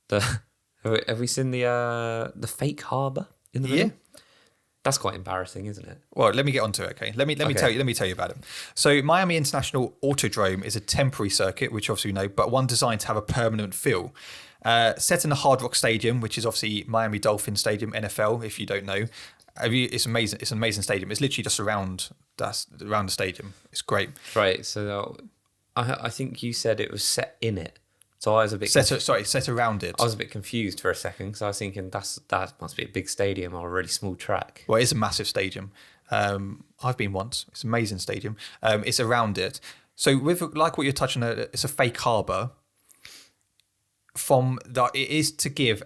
have we seen the fake harbour in the middle? Yeah. That's quite embarrassing, isn't it? Well, let me get onto it. Okay, let me tell you about it. So, Miami International Autodrome is a temporary circuit, which obviously we know, but one designed to have a permanent feel. Set in the Hard Rock Stadium, which is obviously Miami Dolphin Stadium, NFL. If you don't know, it's amazing. It's an amazing stadium. It's literally just around the stadium. It's great. Right. So, I think you said it was set in it. So I was a bit set around it. I was a bit confused for a second because I was thinking that must be a big stadium or a really small track. Well, it's a massive stadium. I've been once. It's an amazing stadium. It's around it. So with like what you're touching on, it's a fake harbour. It is to give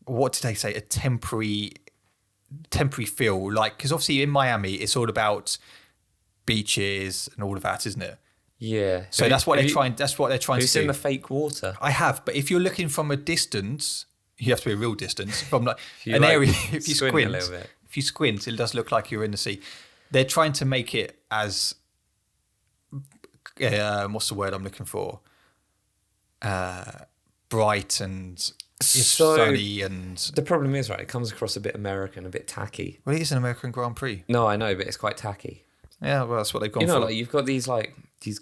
what did they say? A temporary feel, because obviously in Miami it's all about beaches and all of that, isn't it? Yeah. So that's what they're trying to do. Have you seen the fake water? I have, but if you're looking from a distance, you have to be a real distance from an area. If you squint a little bit. If you squint, it does look like you're in the sea. They're trying to make it as what's the word I'm looking for? Bright and sunny, and the problem is, right, it comes across a bit American, a bit tacky. Well, it is an American Grand Prix. No, I know, but it's quite tacky. Yeah, well, that's what they've gone for. You've got these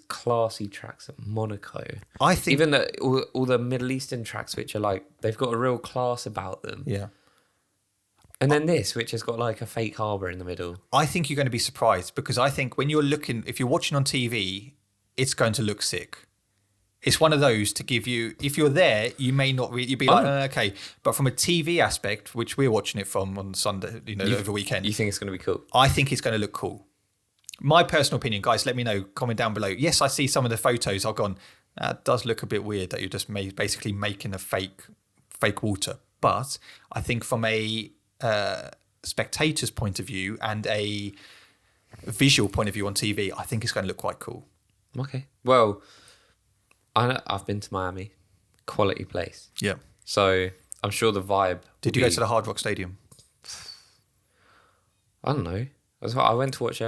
classy tracks at Monaco. I think even all the Middle Eastern tracks, which are they've got a real class about them. Yeah. And then this, which has got like a fake harbour in the middle. I think you're going to be surprised because I think when you're looking, if you're watching on TV, it's going to look sick. It's one of those to give you, if you're there, you may not really, you'd be like, okay. But from a TV aspect, which we're watching it from on Sunday, over the weekend. You think it's going to be cool? I think it's going to look cool. My personal opinion, guys, let me know, comment down below. Yes, I see some of the photos. I've gone, that does look a bit weird that you're just basically making a fake water. But I think from a spectator's point of view and a visual point of view on TV, I think it's going to look quite cool. Okay. Well, I've been to Miami. Quality place. Yeah. So I'm sure the vibe... Did you go to the Hard Rock Stadium? I don't know. I went to watch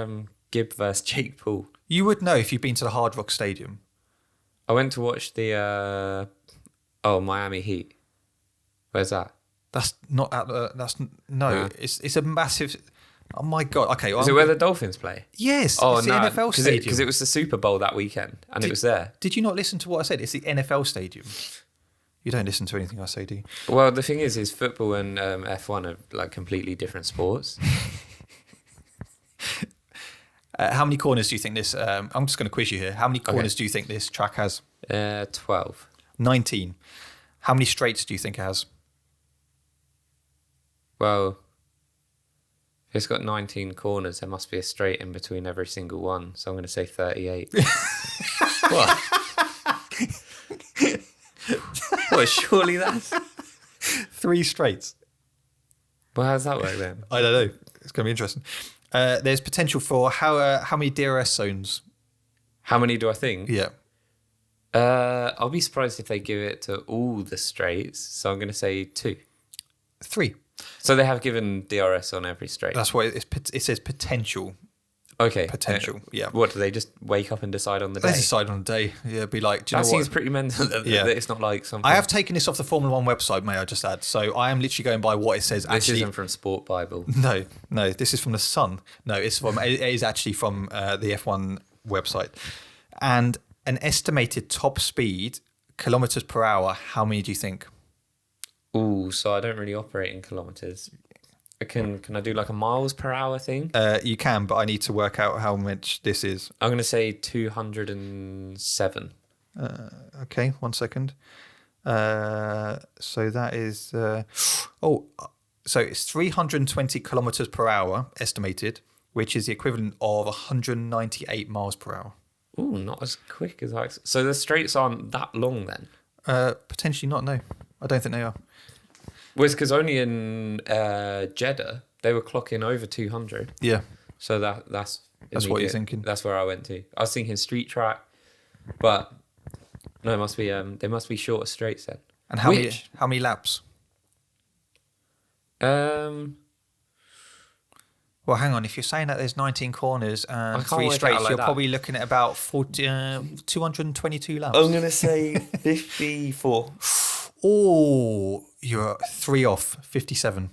Gibb versus Jake Paul. You would know if you've been to the Hard Rock Stadium. I went to watch the Miami Heat. Where's that? That's not at the. That's no. Yeah. It's a massive. Oh my god. Okay. Is it where the Dolphins play? Yes. Oh, it's the NFL stadium. Because it was the Super Bowl that weekend, and it was there. Did you not listen to what I said? It's the NFL stadium. You don't listen to anything I say, do you? Well, the thing is football and F1 are like completely different sports. How many corners do you think this? I'm just going to quiz you here. How many corners do you think this track has? 12. 19. How many straights do you think it has? Well, if it's got 19 corners, there must be a straight in between every single one. So I'm going to say 38. What? Well, surely that's 3 straights. Well, how does that work then? I don't know. It's going to be interesting. There's potential for how many DRS zones? How many do I think? Yeah. I'll be surprised if they give it to all the straights. So I'm going to say 2. 3. So they have given DRS on every straight. That's why it says potential. Okay. Potential, yeah. What, do they just wake up and decide on the day? They decide on the day. Yeah, be like, do you know what? That seems pretty mental. That it's not like something... I have taken this off the Formula 1 website, may I just add. So I am literally going by what it says. This isn't from Sport Bible. No, this is from the Sun. No, it is actually from the F1 website. And an estimated top speed, kilometers per hour, how many do you think? Ooh, so I don't really operate in kilometers. Can I do like a miles per hour thing? You can, but I need to work out how much this is. I'm going to say 207. Okay, 1 second. So that is... so it's 320 kilometers per hour estimated, which is the equivalent of 198 miles per hour. Ooh, not as quick as I... So the straights aren't that long then? Potentially not, no. I don't think they are. Well, it's because only in Jeddah, they were clocking over 200. Yeah. So that's what you're thinking. That's where I went to. I was thinking street track, but no, it must be they must be shorter straights then. And how many laps? Well, hang on. If you're saying that there's 19 corners and 3 straights, you're probably looking at about 222 laps. I'm going to say 54. Oh, you're 3 off, 57.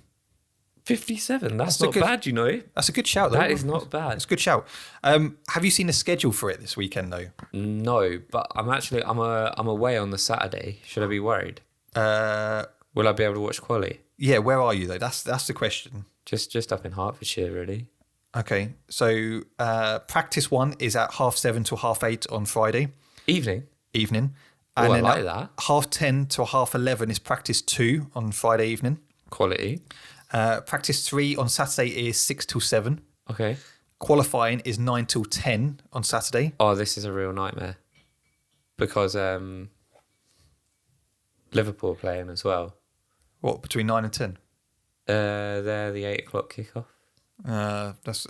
57? That's not bad, you know. That's a good shout, though. That is not bad. It's a good shout. Have you seen the schedule for it this weekend, though? No, but I'm away on the Saturday. Should I be worried? Will I be able to watch quali? Yeah, where are you, though? That's the question. Just up in Hertfordshire, really. Okay, so practice 1 is at 7:30 to 8:30 on Friday. Evening? And then I like that. 10:30 to 11:30 is practice 2 on Friday evening. Quality. Practice 3 on Saturday is 6 till 7. Okay. Qualifying is 9 till 10 on Saturday. Oh, this is a real nightmare. Because Liverpool are playing as well. What, between 9 and 10? They're the 8 o'clock kickoff.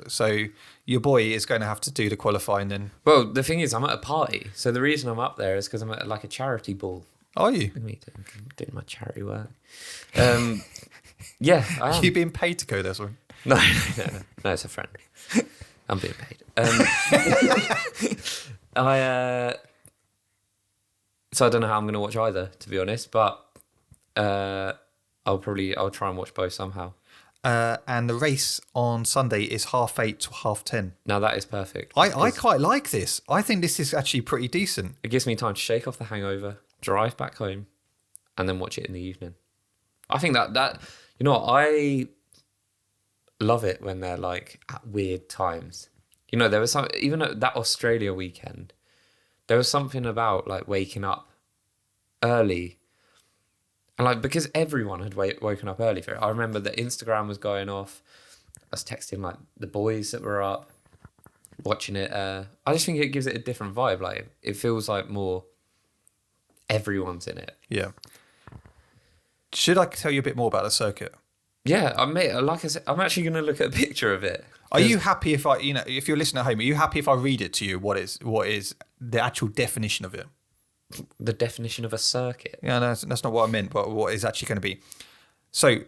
So your boy is going to have to do the qualifying then. Well, the thing is, I'm at a party. So the reason I'm up there is because I'm at like a charity ball. Are you? Me doing my charity work. Yeah, I am. You being paid to go there, sorry? No, it's a friend. I'm being paid. So I don't know how I'm going to watch either, to be honest, but I'll try and watch both somehow. And the race on Sunday is 8:30 to 10:30. Now that is perfect. I quite like this. I think this is actually pretty decent. It gives me time to shake off the hangover, drive back home, and then watch it in the evening. I think that you know what, love it when they're like at weird times. You know, there was some, even at that Australia weekend, there was something about like waking up early. And like, because everyone had woken up early for it. I remember that Instagram was going off. I was texting like the boys that were up watching it. I just think it gives it a different vibe. Like, it feels like more everyone's in it. Yeah. Should I tell you a bit more about the circuit? Yeah, like I said, I'm actually going to look at a picture of it. Are you happy if if you're listening at home, are you happy if I read it to you? What is the actual definition of it? The definition of a circuit? Yeah, no, that's not what I meant, but what is actually going to be. So,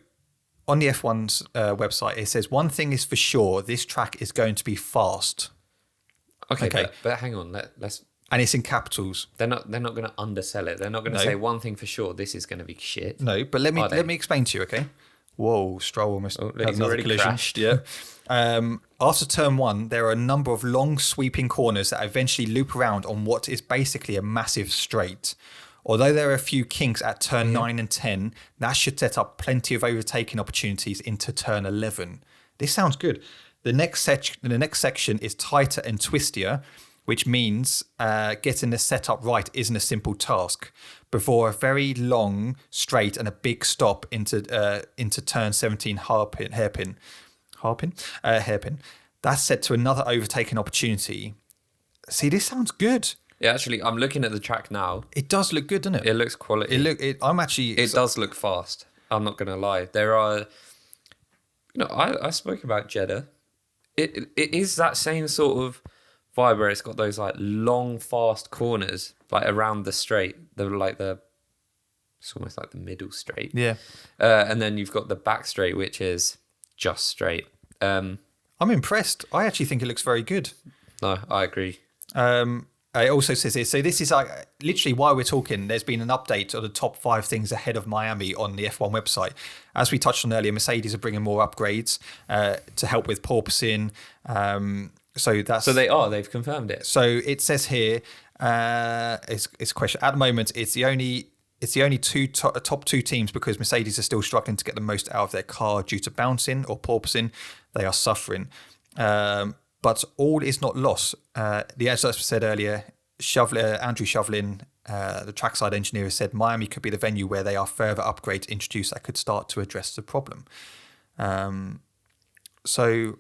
on the F1's website, it says, one thing is for sure, this track is going to be fast. Okay. But hang on, let's... And it's in capitals. They're not going to undersell it. They're not going to say one thing for sure, this is going to be shit. No, but let me explain to you, okay? Whoa, Stroll almost had another collision. Crashed. Yeah. After turn one, there are a number of long sweeping corners that eventually loop around on what is basically a massive straight. Although there are a few kinks at turn 9 and 10, that should set up plenty of overtaking opportunities into turn 11. This sounds good. The next section is tighter and twistier, which means getting the setup right isn't a simple task. Before a very long straight and a big stop into turn 17 hairpin. That's set to another overtaking opportunity. See, this sounds good. Yeah, actually, I'm looking at the track now. It does look good, doesn't it? It looks quality. It does look fast. I'm not going to lie. There are, I spoke about Jeddah. It is that same sort of vibe where it's got those like long, fast corners like around the straight. It's almost like the middle straight. Yeah. And then you've got the back straight, which is just straight. I'm impressed. I actually think it looks very good. No, I agree. It also says here, so this is like literally while we're talking, there's been an update of the top 5 things ahead of Miami on the F1 website. As we touched on earlier, Mercedes are bringing more upgrades to help with porpoising. They've confirmed it. So it says here, it's a question. At the moment, it's the only top 2 teams because Mercedes are still struggling to get the most out of their car due to bouncing or porpoising. They are suffering. But all is not lost. As I said earlier, Andrew Shovlin, the trackside engineer, has said Miami could be the venue where there are further upgrades introduced that could start to address the problem. So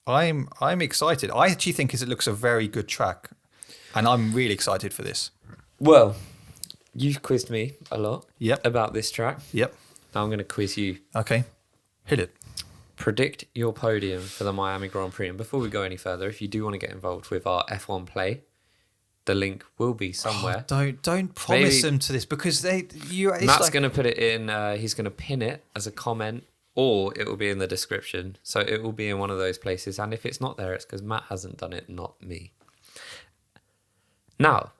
I'm excited. I actually think it looks a very good track, and I'm really excited for this. Well, you've quizzed me a lot about this track. Yep. Now I'm going to quiz you. Okay. Hit it. Predict your podium for the Miami Grand Prix. And before we go any further, if you do want to get involved with our F1 play, the link will be somewhere. Don't promise them to this because Matt's going to put it in. He's going to pin it as a comment, or it will be in the description. So it will be in one of those places. And if it's not there, it's because Matt hasn't done it, not me. Now,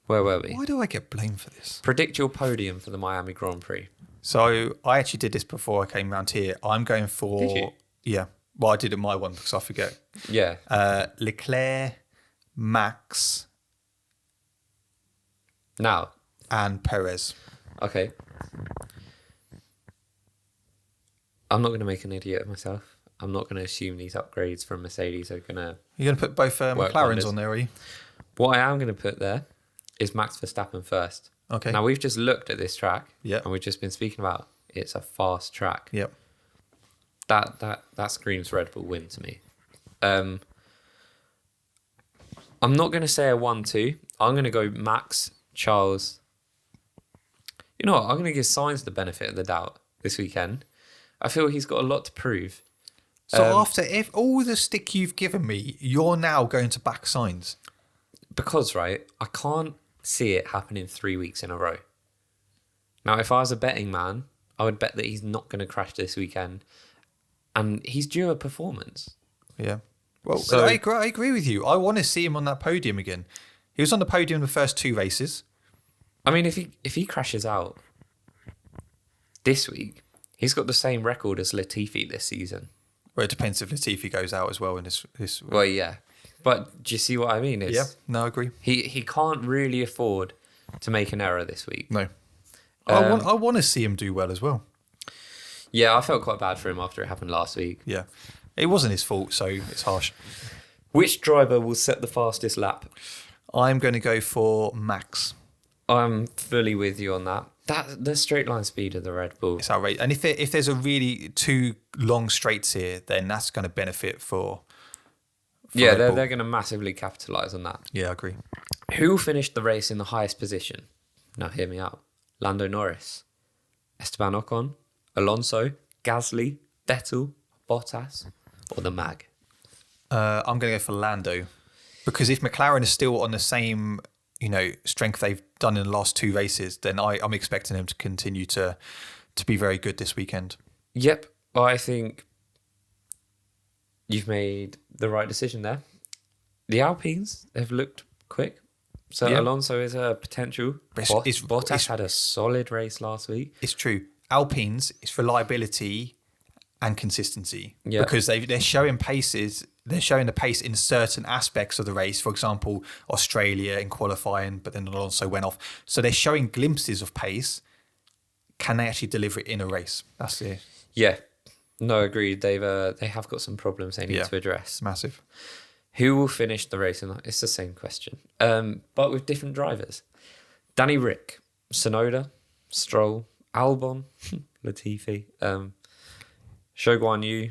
where were we? Why do I get blamed for this? Predict your podium for the Miami Grand Prix. So I actually did this before I came around here. I'm going for... Did you? Yeah. Well, I did it my one because I forget. Yeah. Leclerc, Max... Now. And Perez. Okay. I'm not going to make an idiot of myself. I'm not going to assume these upgrades from Mercedes are going to... You're going to put both McLarens on there, are you? What I am going to put there is Max Verstappen first. Okay. Now, we've just looked at this track. Yep. And we've just been speaking about it's a fast track. Yep. That screams Red Bull win to me. I'm not going to say a 1-2. I'm going to go Max, Charles. You know what? I'm going to give Sainz the benefit of the doubt this weekend. I feel he's got a lot to prove. So after all the stick you've given me, you're now going to back Sainz? Because, right, I can't see it happening 3 weeks in a row. Now, if I was a betting man, I would bet that he's not going to crash this weekend. And he's due a performance. Yeah. Well, so, I agree with you. I want to see him on that podium again. He was on the podium the first 2 races. I mean, if he crashes out this week, he's got the same record as Latifi this season. Well, it depends if Latifi goes out as well in this. Well, yeah. But do you see what I mean? Yeah, no, I agree. He can't really afford to make an error this week. No. I want to see him do well as well. Yeah, I felt quite bad for him after it happened last week. Yeah. It wasn't his fault, so it's harsh. Which driver will set the fastest lap? I'm going to go for Max. I'm fully with you on that. The straight line speed of the Red Bull. It's outrageous. And if there's a really 2 long straights here, then that's going to benefit for Yeah, Red Bull. they're going to massively capitalise on that. Yeah, I agree. Who finished the race in the highest position? Now hear me out. Lando Norris, Esteban Ocon, Alonso, Gasly, Vettel, Bottas, or the Mag? I'm going to go for Lando, because if McLaren is still on the same, strength they've done in the last 2 races, then I'm expecting them to continue to be very good this weekend. Yep, I think you've made the right decision there. The Alpines have looked quick. So Yeah. Alonso is a potential. Bottas had a solid race last week. It's true. Alpines, it's reliability and consistency. Yeah. Because they're showing paces. They're showing the pace in certain aspects of the race. For example, Australia in qualifying, but then Alonso went off. So they're showing glimpses of pace. Can they actually deliver it in a race? That's it. Yeah, no, agreed. They have got some problems they need to address. It's massive. Who will finish the race? It's the same question, but with different drivers. Danny Rick, Tsunoda, Stroll, Albon, Latifi, Zhou Guan Yu,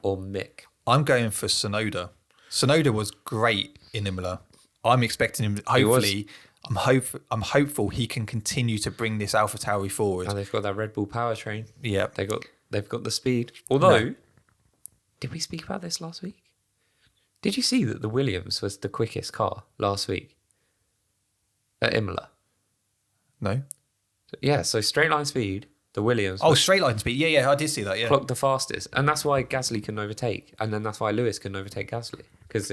or Mick. I'm going for Tsunoda. Tsunoda was great in Imola. I'm expecting him. Hopefully, I'm hopeful he can continue to bring this AlphaTauri forward. And they've got that Red Bull powertrain. Yeah, They've got the speed. Although, did we speak about this last week? Did you see that the Williams was the quickest car last week at Imola? No. Yeah, so straight line speed, the Williams. Oh, straight line speed. Yeah, I did see that. Yeah, clocked the fastest, and that's why Gasly couldn't overtake, and then that's why Lewis couldn't overtake Gasly because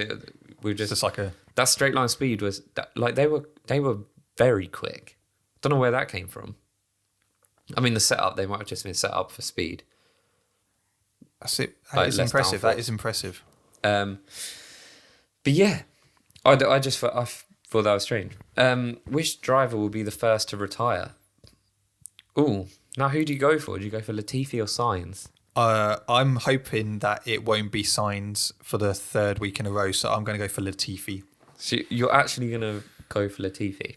we just it's just like that straight line speed was like they were very quick. Don't know where that came from. I mean, the setup, they might have just been set up for speed. That's it. Like, That is less impressive. downforce. That is impressive. But yeah, I thought that was strange. Which driver will be the first to retire? Ooh, now who do you go for? Do you go for Latifi or Sainz? I'm hoping that it won't be Sainz for the 3rd week in a row, so I'm going to go for Latifi. So you're actually going to go for Latifi?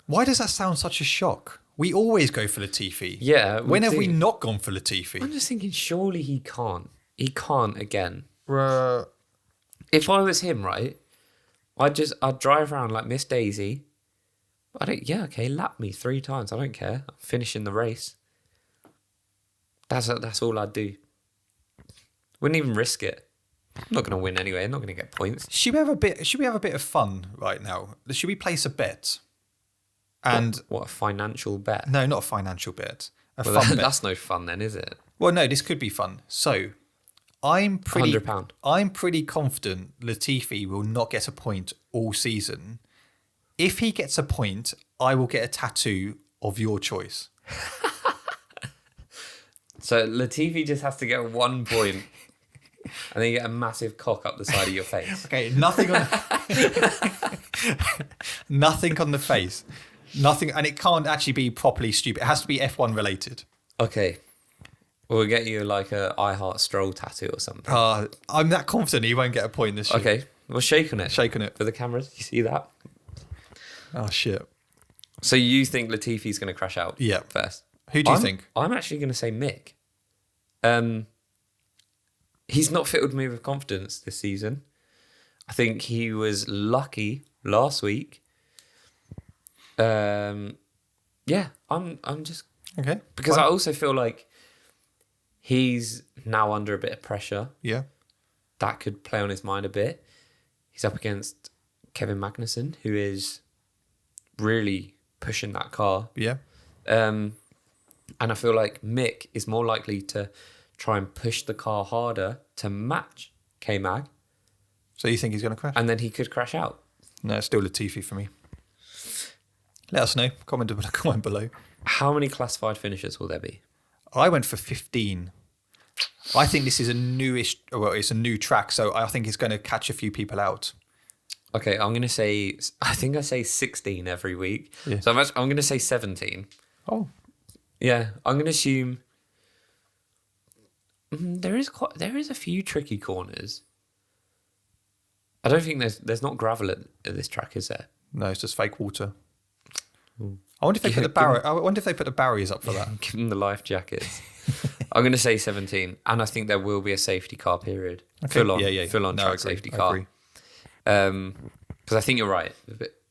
Why does that sound such a shock? We always go for Latifi. Yeah. When have we not gone for Latifi? I'm just thinking, surely he can't. He can't again. If I was him, right, I'd drive around like Miss Daisy. Lap me 3 times. I don't care. I'm finishing the race. That's all I'd do. Wouldn't even risk it. I'm not going to win anyway. I'm not going to get points. Should we have a bit of fun right now? Should we place a bet? And what a financial bet. no, not a financial bet. A Well, fun bet. that's no fun then, is it? Well, no, this could be fun. So, I'm pretty £100. I'm pretty confident Latifi will not get a point all season. If he gets a point, I will get a tattoo of your choice. So Latifi just has to get 1 point, and then you get a massive cock up the side of your face. Okay, nothing on nothing on the face. Nothing, and it can't actually be properly stupid. It has to be F1 related. Okay. We'll get you like a I Heart Stroll tattoo or something. I'm that confident he won't get a point this year. Okay. Well, shake on it. Shake on it. For the cameras. You see that? Oh, shit. So you think Latifi's going to crash out Yeah. first? Who do you think? I'm actually going to say Mick. He's not filled me with confidence this season. I think he was lucky last week. I'm just Okay. because fine. I also feel like he's now under a bit of pressure. Yeah. That could play on his mind a bit. He's up against Kevin Magnussen, who is really pushing that car. Yeah. And I feel like Mick is more likely to try and push the car harder to match K-Mag, So you think he's going to crash? and then he could crash out. No, it's still Latifi for me. Let us know. Comment below. How many classified finishes will there be? I went for 15. I think this is it's a new track, so I think it's going to catch a few people out. Okay, I think I say 16 every week. Yeah. So I'm going to say 17. Oh. Yeah, I'm going to assume There is a few tricky corners. I don't think there's not gravel at this track, is there? No, it's just fake water. I wonder if they put the barriers up for that. Give them the life jackets. I'm going to say 17, and I think there will be a safety car period. Okay. Full on track safety car. Because I think you're right.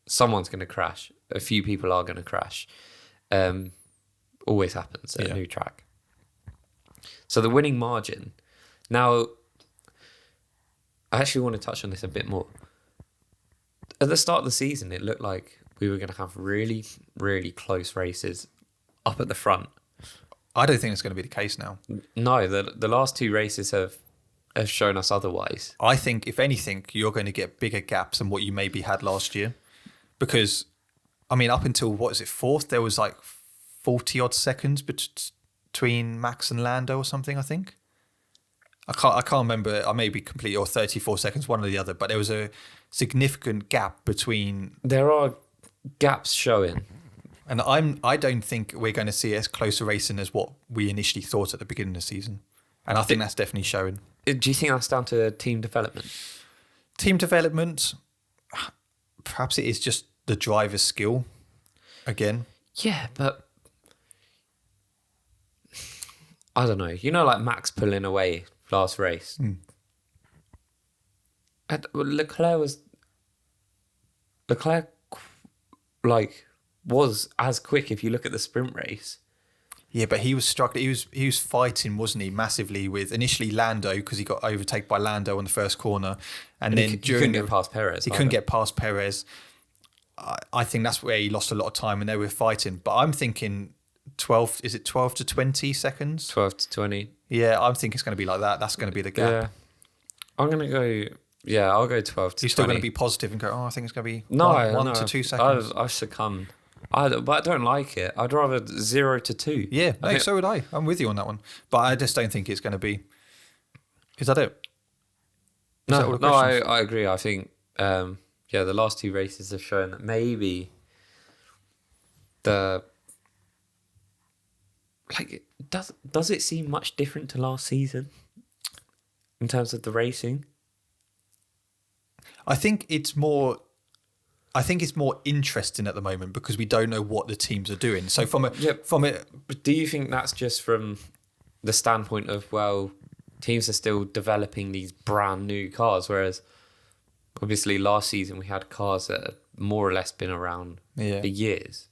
Someone's going to crash. A few people are going to crash. Always happens at a new track. So the winning margin. Now, I actually want to touch on this a bit more. At the start of the season, it looked like we were going to have really, really close races up at the front. I don't think it's going to be the case now. No, the last two races have shown us otherwise. I think, if anything, you're going to get bigger gaps than what you maybe had last year. Because, I mean, up until, fourth, there was like 40-odd seconds between Max and Lando or something, I think. I can't remember. I may be completely, or 34 seconds, one or the other. But there was a significant gap between. There are gaps showing, and I don't think we're going to see as close a racing as what we initially thought at the beginning of the season. And I think that's definitely showing. Do you think that's down to team development? Team development, perhaps it is just the driver's skill. Again, yeah, but I don't know. You know, like Max pulling away last race. Leclerc was as quick if you look at the sprint race. Yeah, but he was struggling. He was fighting, wasn't he, massively with initially Lando because he got overtaken by Lando on the first corner, and then he couldn't get past Perez. He couldn't get past Perez. I think that's where he lost a lot of time, and they were fighting. But I'm thinking 12. Is it 12 to 20 seconds? 12 to 20. Yeah, I think it's going to be like that. That's going to be the gap. Yeah, I'm going to go. Yeah, I'll go 12 to 20. You're still going to be positive and go, I think it's going to be one to 2 seconds. I've succumbed. But I don't like it. I'd rather 0 to 2. Yeah, so would I. I'm with you on that one. But I just don't think it's going to be. Is that it? I agree. I think, the last two races have shown that maybe does it seem much different to last season in terms of the racing? I think it's more interesting at the moment because we don't know what the teams are doing. So but do you think that's just from the standpoint of, well, teams are still developing these brand new cars, whereas obviously last season we had cars that had more or less been around for years?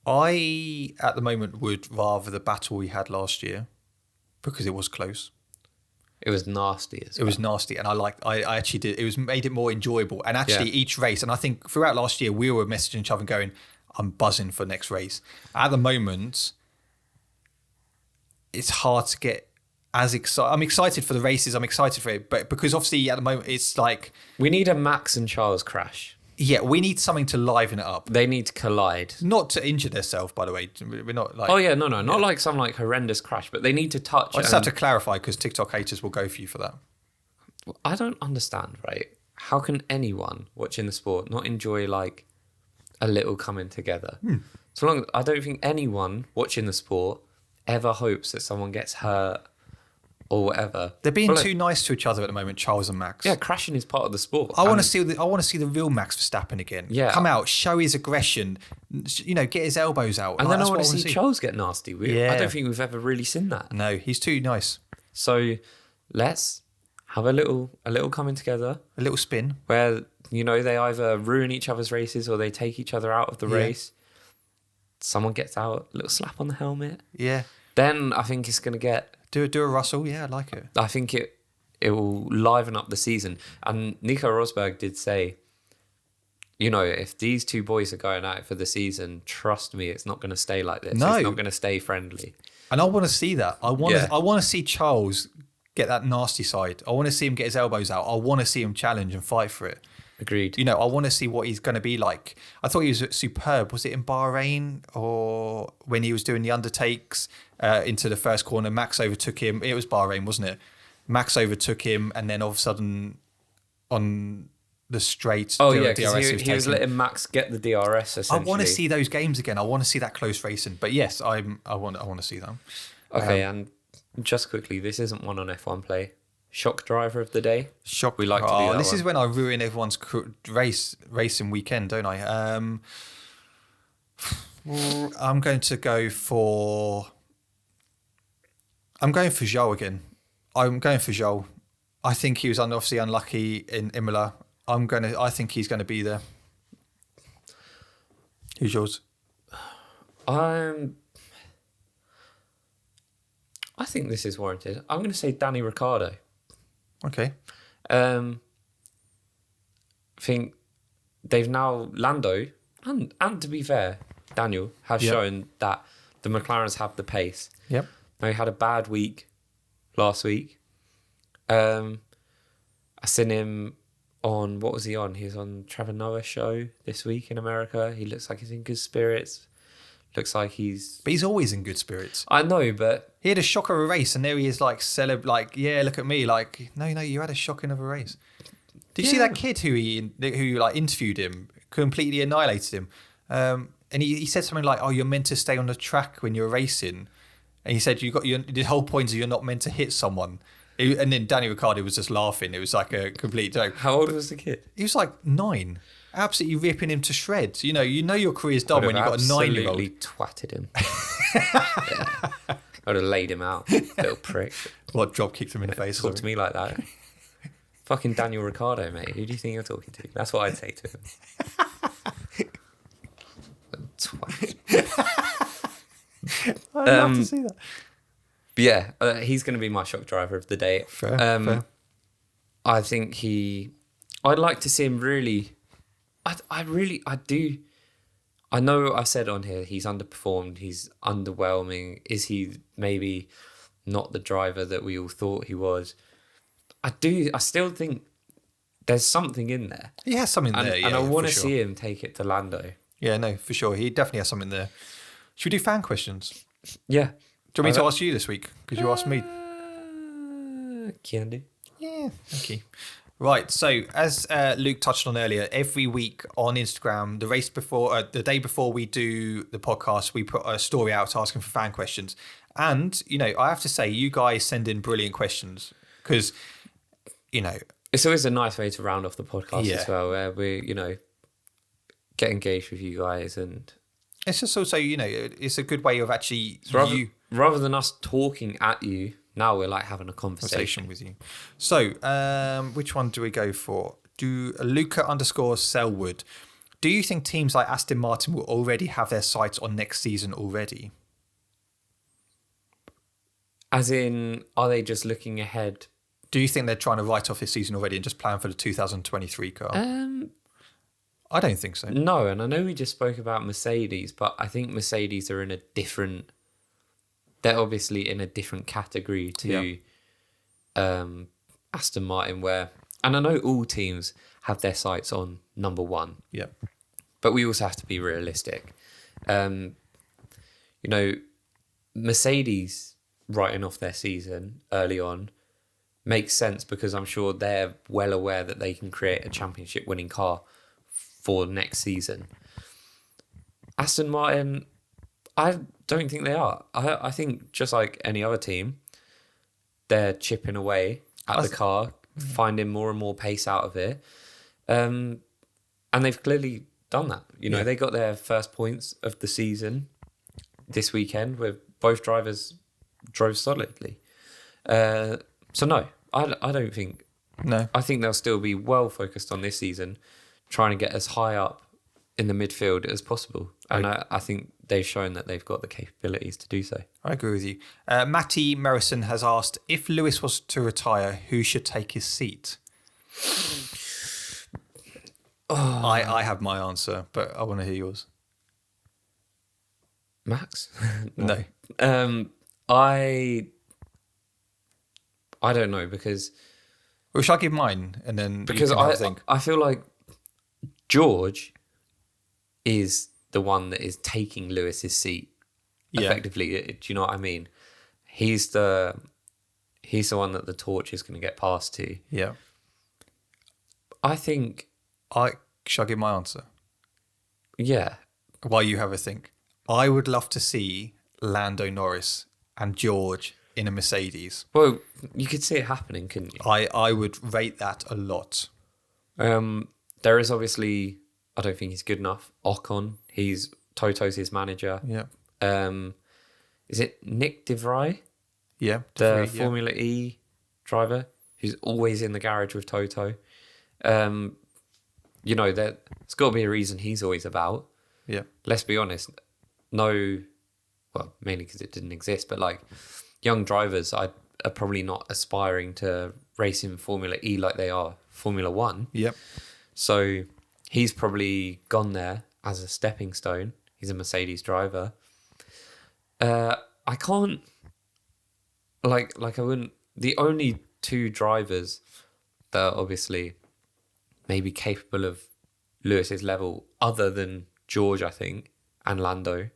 I, at the moment, would rather the battle we had last year because it was close. It was nasty as well. It was nasty, and I actually did. It was made it more enjoyable, and actually each race. And I think throughout last year we were messaging each other and going, "I'm buzzing for next race." At the moment, it's hard to get as excited. I'm excited for the races. I'm excited for it, but because obviously at the moment it's like we need a Max and Charles crash. Yeah, we need something to liven it up. They need to collide. Not to injure themselves, by the way. We're not like... Oh, yeah, no. Not like some like horrendous crash, but they need to touch. I just have to clarify because TikTok haters will go for you for that. I don't understand, right? How can anyone watching the sport not enjoy like a little coming together? So long, I don't think anyone watching the sport ever hopes that someone gets hurt or whatever. They're being too nice to each other at the moment, Charles and Max. Yeah, crashing is part of the sport. I want to see the real Max Verstappen again. Yeah, come out, show his aggression, get his elbows out. And then I want to see Charles get nasty. I don't think we've ever really seen that. No, he's too nice. So let's have a little coming together, a little spin where they either ruin each other's races or they take each other out of the race. Someone gets out, a little slap on the helmet. Yeah. Then I think it's going to get... Do a Russell, yeah, I like it. I think it will liven up the season. And Nico Rosberg did say, if these two boys are going out for the season, trust me, it's not going to stay like this. No. It's not going to stay friendly. And I want to see that. I want to see Charles get that nasty side. I want to see him get his elbows out. I want to see him challenge and fight for it. Agreed. I want to see what he's going to be like. I thought he was superb. Was it in Bahrain or when he was doing the undertakes into the first corner? Max overtook him. It was Bahrain, wasn't it? Max overtook him, and then all of a sudden on the straight, DRS he was letting Max get the DRS. Essentially, I want to see those games again. I want to see that close racing. But yes, I want to see them. Okay, and just quickly, this isn't one on F1 Play. Shock driver of the day. Shock. We like to do that This one. is when I ruin everyone's racing weekend, don't I? I'm going for Joel again. I'm going for Joel. I think he was obviously unlucky in Imola. I think he's going to be there. Who's yours? I think this is warranted. I'm going to say Danny Ricciardo. Okay. I think they've now Lando and to be fair, Daniel have shown that the McLarens have the pace. Yep. They had a bad week last week. I seen him on, what was he on? He was on Trevor Noah's show this week in America. He looks like he's in good spirits. Looks like he's... But he's always in good spirits. I know, but... He had a shocker of a race, and there he is, like, yeah, look at me. Like, no, you had a shocking of a race. Did you see that kid who interviewed him, completely annihilated him? And he said something like, "Oh, you're meant to stay on the track when you're racing," and he said, the whole point is you're not meant to hit someone." And then Danny Ricciardo was just laughing. It was like a complete joke. How old was the kid? He was like 9, absolutely ripping him to shreds. You know your career's done when you've got a 9-year-old. Absolutely twatted him. Yeah. I would have laid him out, little prick. What, drop kicked him in the face? Talk to me like that. Fucking Daniel Ricciardo, mate. Who do you think you're talking to? That's what I'd say to him. Twat. I'd love to see that. But yeah, he's going to be my shock driver of the day. Fair. I think I'd like to see him really... I do... I know I said on here he's underperformed, he's underwhelming. Is he maybe not the driver that we all thought he was? I still think there's something in there. He has something there, and I want to see him take it to Lando. Yeah, no, for sure. He definitely has something there. Should we do fan questions? Yeah. Do you want me to ask you this week? Because you asked me. Can do. Yeah, okay. Right, so as Luke touched on earlier, every week on Instagram, the day before we do the podcast, we put a story out asking for fan questions. And, I have to say, you guys send in brilliant questions because, It's always a nice way to round off the podcast as well, where we, get engaged with you guys. And it's just also, it's a good way of actually... Rather than us talking at you, now we're like having a conversation with you. So, which one do we go for? Do Luca_Selwood. Do you think teams like Aston Martin will already have their sights on next season already? As in, are they just looking ahead? Do you think they're trying to write off this season already and just plan for the 2023 car? I don't think so. No, and I know we just spoke about Mercedes, but I think Mercedes are in a different... They're obviously in a different category to Aston Martin where... And I know all teams have their sights on number one. Yeah. But we also have to be realistic. Mercedes writing off their season early on makes sense because I'm sure they're well aware that they can create a championship winning car for next season. Aston Martin, I don't think they are. I think just like any other team, they're chipping away at the car, finding more and more pace out of it. And they've clearly done that. They got their first points of the season this weekend where both drivers drove solidly. So no, I don't think... No. I think they'll still be well focused on this season, trying to get as high up in the midfield as possible. And I think they've shown that they've got the capabilities to do so. I agree with you. Matty Merrison has asked, if Lewis was to retire, who should take his seat? I have my answer, but I want to hear yours. Max? No. I don't know because... Well, shall I give mine and then because you can have a think? I feel like George is the one that is taking Lewis's seat effectively. Do you know what I mean? He's the one that the torch is going to get passed to. Yeah. I think... Shall I give my answer? Yeah. While you have a think. I would love to see Lando Norris and George in a Mercedes. Well, you could see it happening, couldn't you? I would rate that a lot. There is obviously, I don't think he's good enough. Ocon, Toto's his manager. Yeah. Is it Nick DeVry, Yeah. the Free, Formula E driver, who's always in the garage with Toto? You know, there's got to be a reason he's always about. Yeah. Let's be honest. No, well, mainly because it didn't exist, but like young drivers are probably not aspiring to race in Formula E like they are Formula One. Yep. So he's probably gone there as a stepping stone. He's a Mercedes driver. I can't, I wouldn't, the only two drivers that are obviously maybe capable of Lewis's level, other than George, I think, and Lando,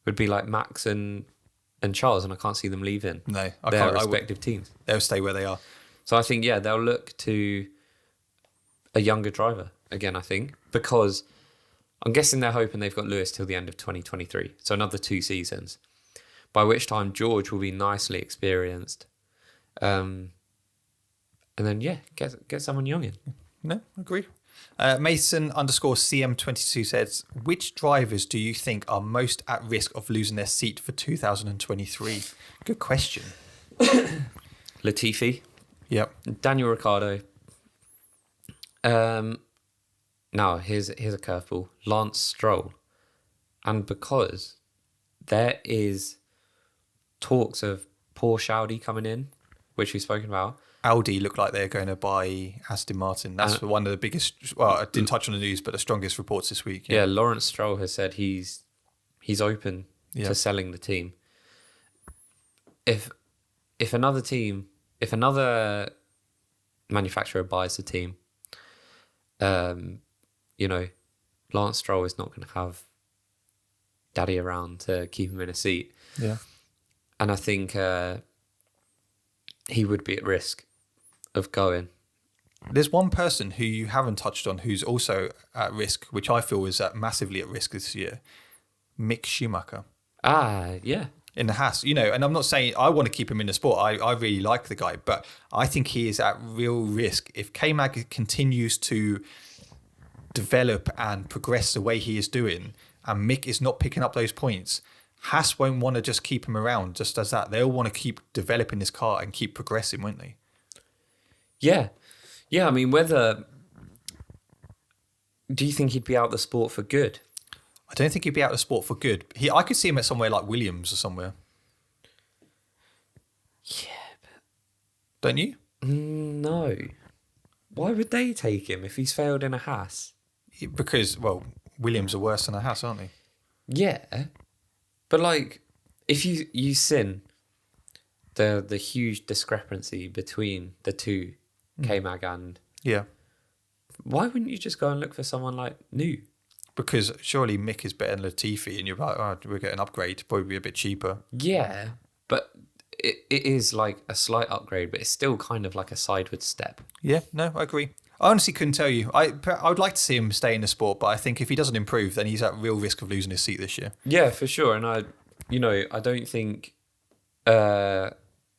would be like Max and Charles, and I can't see them leaving their respective teams. They'll stay where they are. So I think, they'll look to a younger driver again, I think, because I'm guessing they're hoping they've got Lewis till the end of 2023, so another 2 seasons, by which time George will be nicely experienced. And then, get someone young in. No, I agree. Mason_CM22 says, which drivers do you think are most at risk of losing their seat for 2023? Good question. Latifi. Yep. Daniel Ricciardo. Now, here's a curveball. Lance Stroll. And because there is talks of Porsche Audi coming in, which we've spoken about. Audi look like they're going to buy Aston Martin. That's one of the biggest, well, I didn't touch on the news, but the strongest reports this week. Yeah, Lawrence Stroll has said he's open to selling the team. If another manufacturer buys the team, you know, Lance Stroll is not going to have daddy around to keep him in a seat. Yeah. And I think he would be at risk of going. There's one person who you haven't touched on who's also at risk, which I feel is massively at risk this year. Mick Schumacher. Yeah. In the Haas, you know, and I'm not saying I want to keep him in the sport. I really like the guy, but I think he is at real risk. If K-Mag continues to develop and progress the way he is doing, and Mick is not picking up those points, Haas won't want to just keep him around just as that. They'll want to keep developing this car and keep progressing, won't they? Yeah. Yeah, I mean, do you think he'd be out of the sport for good? I don't think he'd be out of the sport for good. I could see him at somewhere like Williams or somewhere. Yeah, but... Don't you? No. Why would they take him if he's failed in a Haas? Because, well, Williams are worse than a Haas, aren't they? Yeah. But, like, if you seen the huge discrepancy between the two, K-Mag and... Yeah. Why wouldn't you just go and look for someone like new? Because surely Mick is better than Latifi, and you're like, oh, we'll get an upgrade, probably be a bit cheaper. Yeah, but it is like a slight upgrade, but it's still kind of like a sideward step. Yeah, no, I agree. I honestly couldn't tell you. I would like to see him stay in the sport, but I think if he doesn't improve, then he's at real risk of losing his seat this year. Yeah, for sure. And I don't think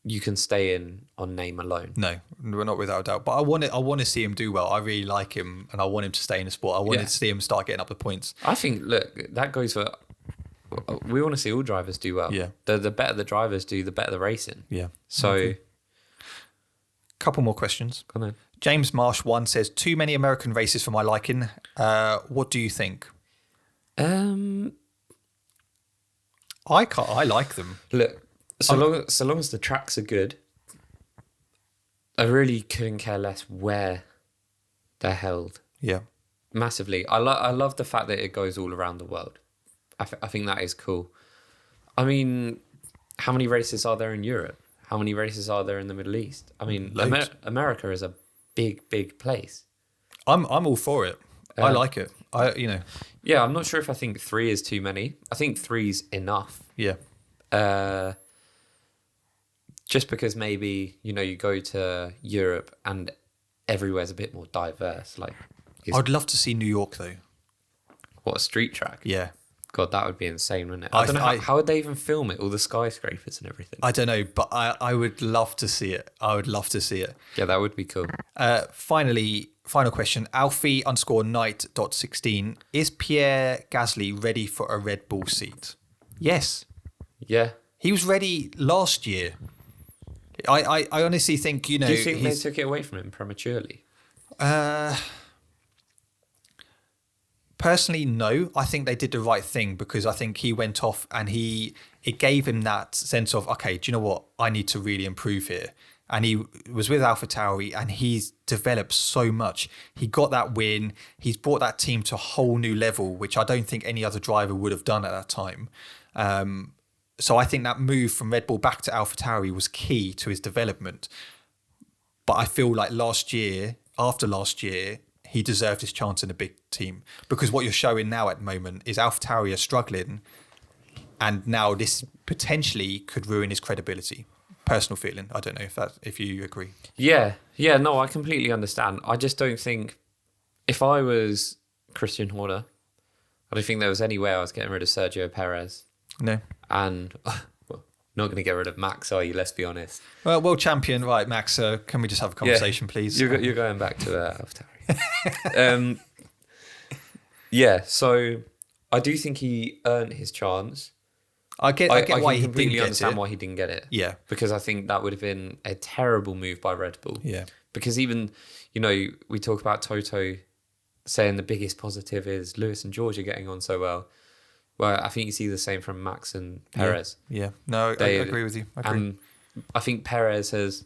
you can stay in on name alone. No, we're not without a doubt. But I want to see him do well. I really like him, and I want him to stay in the sport. I want to see him start getting up the points. I think, look, that goes for... We want to see all drivers do well. Yeah. The better the drivers do, the better the racing. Yeah. So... Okay. Couple more questions. Come on. James Marsh 1 says, too many American races for my liking. What do you think? I like them. Look, so long as the tracks are good, I really couldn't care less where they're held. Yeah. Massively. I love the fact that it goes all around the world. I think that is cool. I mean, how many races are there in Europe? How many races are there in the Middle East? I mean, America is a big place. I'm all for it. I like it. Yeah, I'm not sure if I think 3 is too many. I think 3's enough. Yeah. Just because maybe, you go to Europe and everywhere's a bit more diverse. Like, I'd love to see New York though. What, a street track? Yeah. God, that would be insane, wouldn't it? I don't know how would they even film it, all the skyscrapers and everything. I don't know, but I would love to see it. I would love to see it. Yeah, that would be cool. Final question. Alfie_Knight.16. Is Pierre Gasly ready for a Red Bull seat? Yes. Yeah. He was ready last year. I honestly think, Do you think they took it away from him prematurely? Personally, no. I think they did the right thing because I think he went off and it gave him that sense of, okay, do you know what? I need to really improve here. And he was with AlphaTauri and he's developed so much. He got that win. He's brought that team to a whole new level, which I don't think any other driver would have done at that time. So I think that move from Red Bull back to AlphaTauri was key to his development. But I feel like after last year, he deserved his chance in a big team. Because what you're showing now at the moment is AlphaTauri are struggling. And now this potentially could ruin his credibility. Personal feeling. I don't know if you agree. Yeah. No, I completely understand. I just don't think if I was Christian Horner, I don't think there was any way I was getting rid of Sergio Perez. No. And not going to get rid of Max, are you? Let's be honest. Well, world champion, right, Max? Can we just have a conversation, please? You're going back to AlphaTauri. So I do think he earned his chance. I get why he completely didn't understand get it. why he didn't get it. Yeah. Because I think that would have been a terrible move by Red Bull. Yeah. Because even, we talk about Toto saying the biggest positive is Lewis and George are getting on so well. Well, I think you see the same from Max and Perez. Yeah. No, I agree with you. And I think Perez has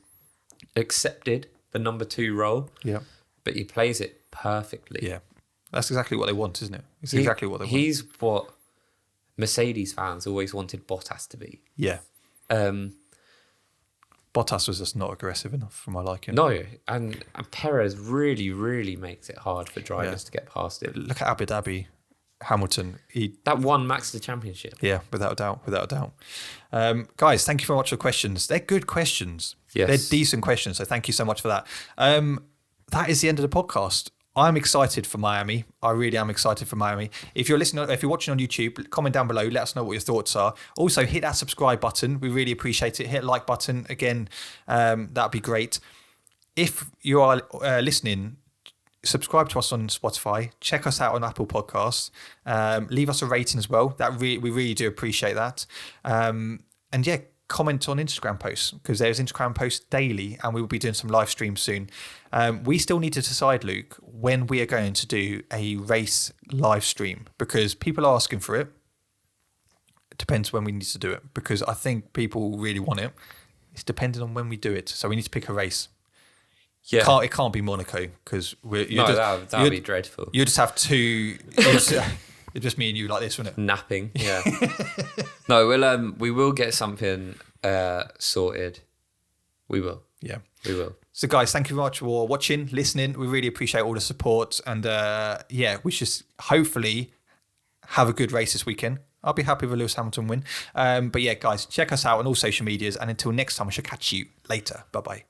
accepted the number 2 role. Yeah. But he plays it perfectly. Yeah. That's exactly what they want, isn't it? It's exactly what they want. He's what Mercedes fans always wanted Bottas to be. Yeah. Bottas was just not aggressive enough for my liking. No, and Perez really, really makes it hard for drivers to get past him. Look at Abu Dhabi, Hamilton. That won Max the championship. Yeah, without a doubt. Guys, thank you very much for the questions. They're good questions. Yes. They're decent questions, so thank you so much for that. That is the end of the podcast. I'm excited for Miami. I really am excited for Miami. If you're watching on YouTube, comment down below. Let us know what your thoughts are. Also, hit that subscribe button. We really appreciate it. Hit like button again. That'd be great. If you are listening, subscribe to us on Spotify. Check us out on Apple Podcasts. Leave us a rating as well. We really do appreciate that. Comment on Instagram posts because there's Instagram posts daily and we will be doing some live streams soon. We still need to decide, Luke, when we are going to do a race live stream because people are asking for it. It depends when we need to do it because I think people really want it. It's dependent on when we do it. So we need to pick a race. Yeah. It can't be Monaco because that would be dreadful. You just have two... It's just me and you like this, wouldn't it? Napping, yeah. No, we will get something sorted. We will. Yeah. We will. So guys, thank you very much for watching, listening. We really appreciate all the support. And we should hopefully have a good race this weekend. I'll be happy with a Lewis Hamilton win. Guys, check us out on all social medias. And until next time, I shall catch you later. Bye-bye.